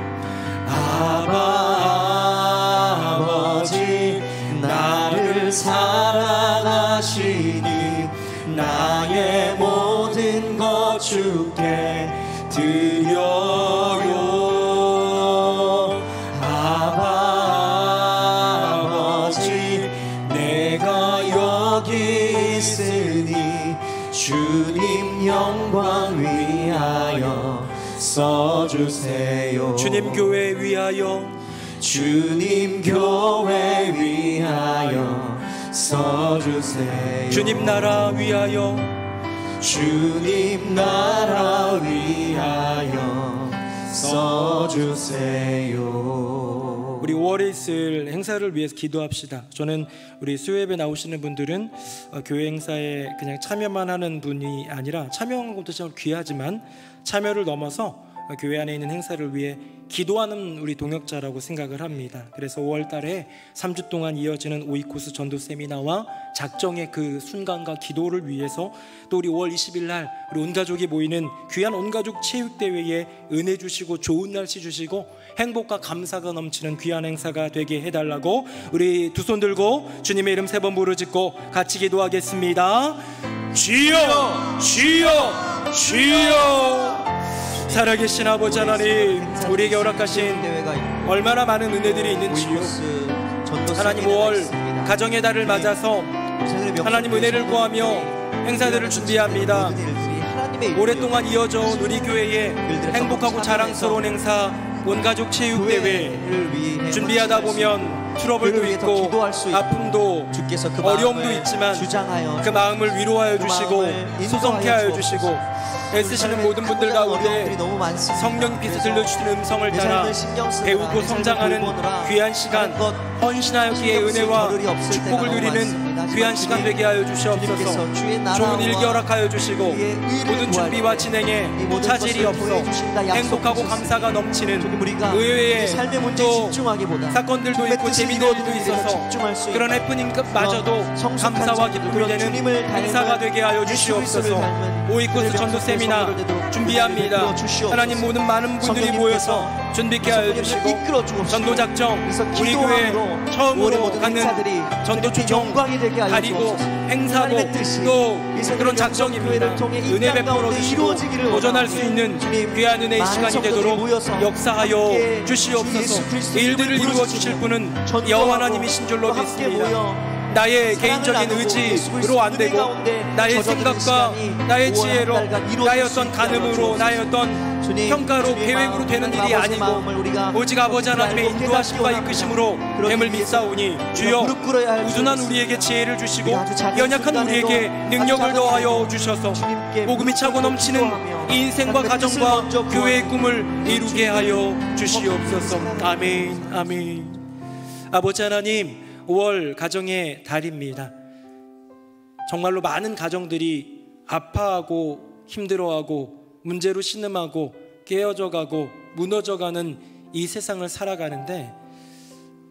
아바 아버지, 나를 사랑하시니 나의 모든 것 주께 드려요. 아바 아버지, 내가 여기 있으니 주님 영광 위하여 써주세요. 주님 교회 위하여, 주님 교회 위하여 써주세요. 주님 나라 위하여, 주님 나라 위하여 써주세요. 우리 5월에 있을 행사를 위해서 기도합시다. 저는 우리 수요예배 나오시는 분들은 교회 행사에 그냥 참여만 하는 분이 아니라, 참여하는 것도 참 귀하지만 참여를 넘어서 교회 안에 있는 행사를 위해 기도하는 우리 동역자라고 생각을 합니다. 그래서 5월 달에 3주 동안 이어지는 오이코스 전도 세미나와 작정의 그 순간과 기도를 위해서, 또 우리 5월 20일 날 우리 온 가족이 모이는 귀한 온 가족 체육대회에 은혜 주시고 좋은 날씨 주시고 행복과 감사가 넘치는 귀한 행사가 되게 해달라고 우리 두 손 들고 주님의 이름 3번 부르짖고 같이 기도하겠습니다. 주여 주여 주여. 살아계신 아버지 하나님, 우리에게 허락하신 얼마나 많은 은혜들이 있는지요. 하나님, 5월 가정의 달을 맞아서 하나님 은혜를 구하며 행사들을 준비합니다. 오랫동안 이어져 온 우리 교회의 행복하고 자랑스러운 행사 온가족 체육대회 준비하다 보면 트러블도 있고 아픔도 어려움도 있지만 그 마음을 위로하여 주시고 소성케 하여 주시고 애쓰시는 모든 분들 가운데 성령께서 들려주시는 음성을 따라 배우고 성장하는 귀한 시간, 헌신하였기에 은혜와 축복을 누리는 귀한 시간 되게 하여 주시옵소서. 좋은 일기 허락하여 주시고 모든 준비와 진행에 차질이 없어 행복하고 감사가 넘치는 의외의 또 사건들도 있고 재미있는 일도 있어서 그런 해프닝마저도 감사와 기쁨이 되는 행사가 되게 하여 주시옵소서. 오이코스 전도 세미나 준비합니다. 하나님, 모든 많은 분들이 모여서 준비케 하여 주시고 전도 작정, 우리 교회 처음으로 갖는 전도 초청 가리고 행사도 또 그런 작정입니다. 은혜 베풀어 주시고 도전할 수 있는 귀한 은혜의 시간이 되도록 역사하여 주시옵소서. 일들을 이루어 주실 분은 여호와 하나님이신 줄로 믿습니다. 나의 개인적인 의지로 안 되고 나의 생각과 나의 지혜로, 나의 어떤 간음으로, 나의 어떤 평가로, 계획으로 되는 일이 아니고 오직 아버지 하나님의 인도하심과 이끄심으로 됨을 믿사오니 주여, 우둔한 우리에게 지혜를 주시고 연약한 우리에게 능력을 더하여 주셔서 복음이 차고 넘치는 이 인생과 가정과 교회의 꿈을 이루게 하여 주시옵소서. 아멘, 아멘. 아버지 하나님, 5월 가정의 달입니다. 정말로 많은 가정들이 아파하고 힘들어하고 문제로 신음하고 깨어져가고 무너져가는 이 세상을 살아가는데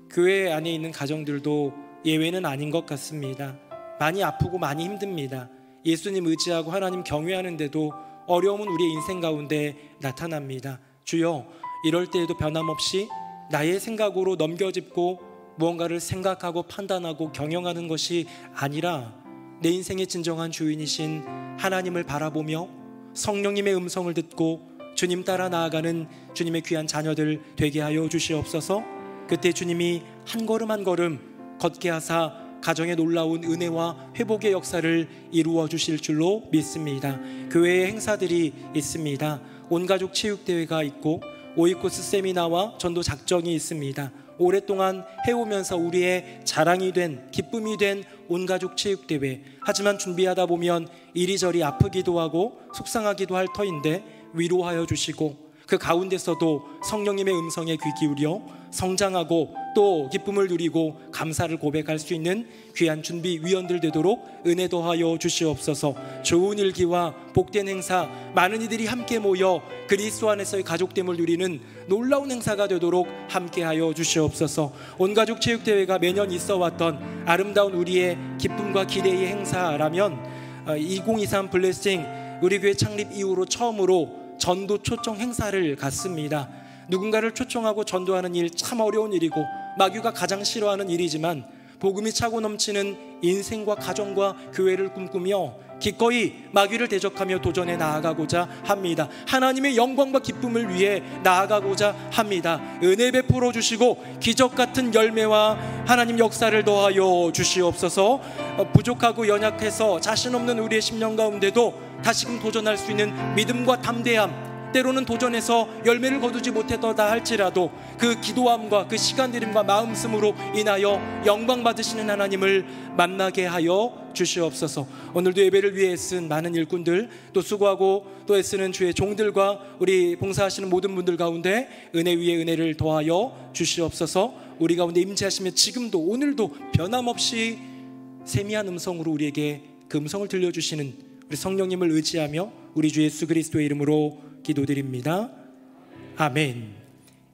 교회 안에 있는 가정들도 예외는 아닌 것 같습니다. 많이 아프고 많이 힘듭니다. 예수님 의지하고 하나님 경외하는데도 어려움은 우리의 인생 가운데 나타납니다. 주여, 이럴 때에도 변함없이 나의 생각으로 넘겨짚고 무언가를 생각하고 판단하고 경영하는 것이 아니라 내 인생의 진정한 주인이신 하나님을 바라보며 성령님의 음성을 듣고 주님 따라 나아가는 주님의 귀한 자녀들 되게 하여 주시옵소서. 그때 주님이 한 걸음 한 걸음 걷게 하사 가정에 놀라운 은혜와 회복의 역사를 이루어 주실 줄로 믿습니다. 교회에 행사들이 있습니다. 온가족 체육대회가 있고 오이코스 세미나와 전도 작정이 있습니다. 오랫동안 해오면서 우리의 자랑이 된, 기쁨이 된 온가족 체육대회. 하지만 준비하다 보면 이리저리 아프기도 하고 속상하기도 할 터인데 위로하여 주시고, 그 가운데서도 성령님의 음성에 귀 기울여 성장하고 또 기쁨을 누리고 감사를 고백할 수 있는 귀한 준비위원들 되도록 은혜 더하여 주시옵소서. 좋은 일기와 복된 행사, 많은 이들이 함께 모여 그리스도 안에서의 가족됨을 누리는 놀라운 행사가 되도록 함께하여 주시옵소서. 온가족 체육대회가 매년 있어왔던 아름다운 우리의 기쁨과 기대의 행사라면 2023 블레싱 우리 교회 창립 이후로 처음으로 전도 초청 행사를 갖습니다. 누군가를 초청하고 전도하는 일 참 어려운 일이고 마귀가 가장 싫어하는 일이지만 복음이 차고 넘치는 인생과 가정과 교회를 꿈꾸며 기꺼이 마귀를 대적하며 도전해 나아가고자 합니다. 하나님의 영광과 기쁨을 위해 나아가고자 합니다. 은혜 베풀어 주시고 기적 같은 열매와 하나님 역사를 더하여 주시옵소서. 부족하고 연약해서 자신 없는 우리의 심령 가운데도 다시금 도전할 수 있는 믿음과 담대함, 때로는 도전해서 열매를 거두지 못했다 할지라도 그 기도함과 그 시간들임과 마음씀으로 인하여 영광 받으시는 하나님을 만나게 하여 주시옵소서. 오늘도 예배를 위해 애쓴 많은 일꾼들, 또 수고하고 또 애쓰는 주의 종들과 우리 봉사하시는 모든 분들 가운데 은혜 위에 은혜를 더하여 주시옵소서. 우리 가운데 임재하시며 지금도 오늘도 변함없이 세미한 음성으로 우리에게 그 음성을 들려주시는 우리 성령님을 의지하며 우리 주 예수 그리스도의 이름으로 기도드립니다. 아멘.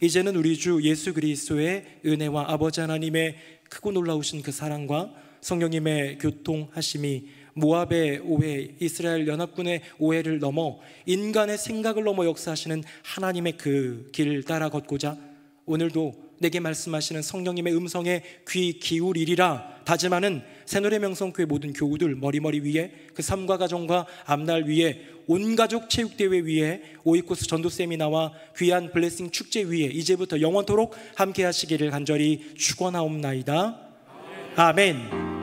이제는 우리 주 예수 그리스도의 은혜와 아버지 하나님의 크고 놀라우신 그 사랑과 성령님의 교통하심이 모압의 오해, 이스라엘 연합군의 오해를 넘어 인간의 생각을 넘어 역사하시는 하나님의 그 길 따라 걷고자 오늘도 내게 말씀하시는 성령님의 음성에 귀 기울이리라 다짐하는 새노래 명성교회 모든 교우들 머리머리 위에 그 삶과 가정과 앞날 위에 온가족 체육대회 위에 오이코스 전도 세미나와 귀한 블레싱 축제 위에 이제부터 영원토록 함께 하시기를 간절히 축원하옵나이다. 아멘.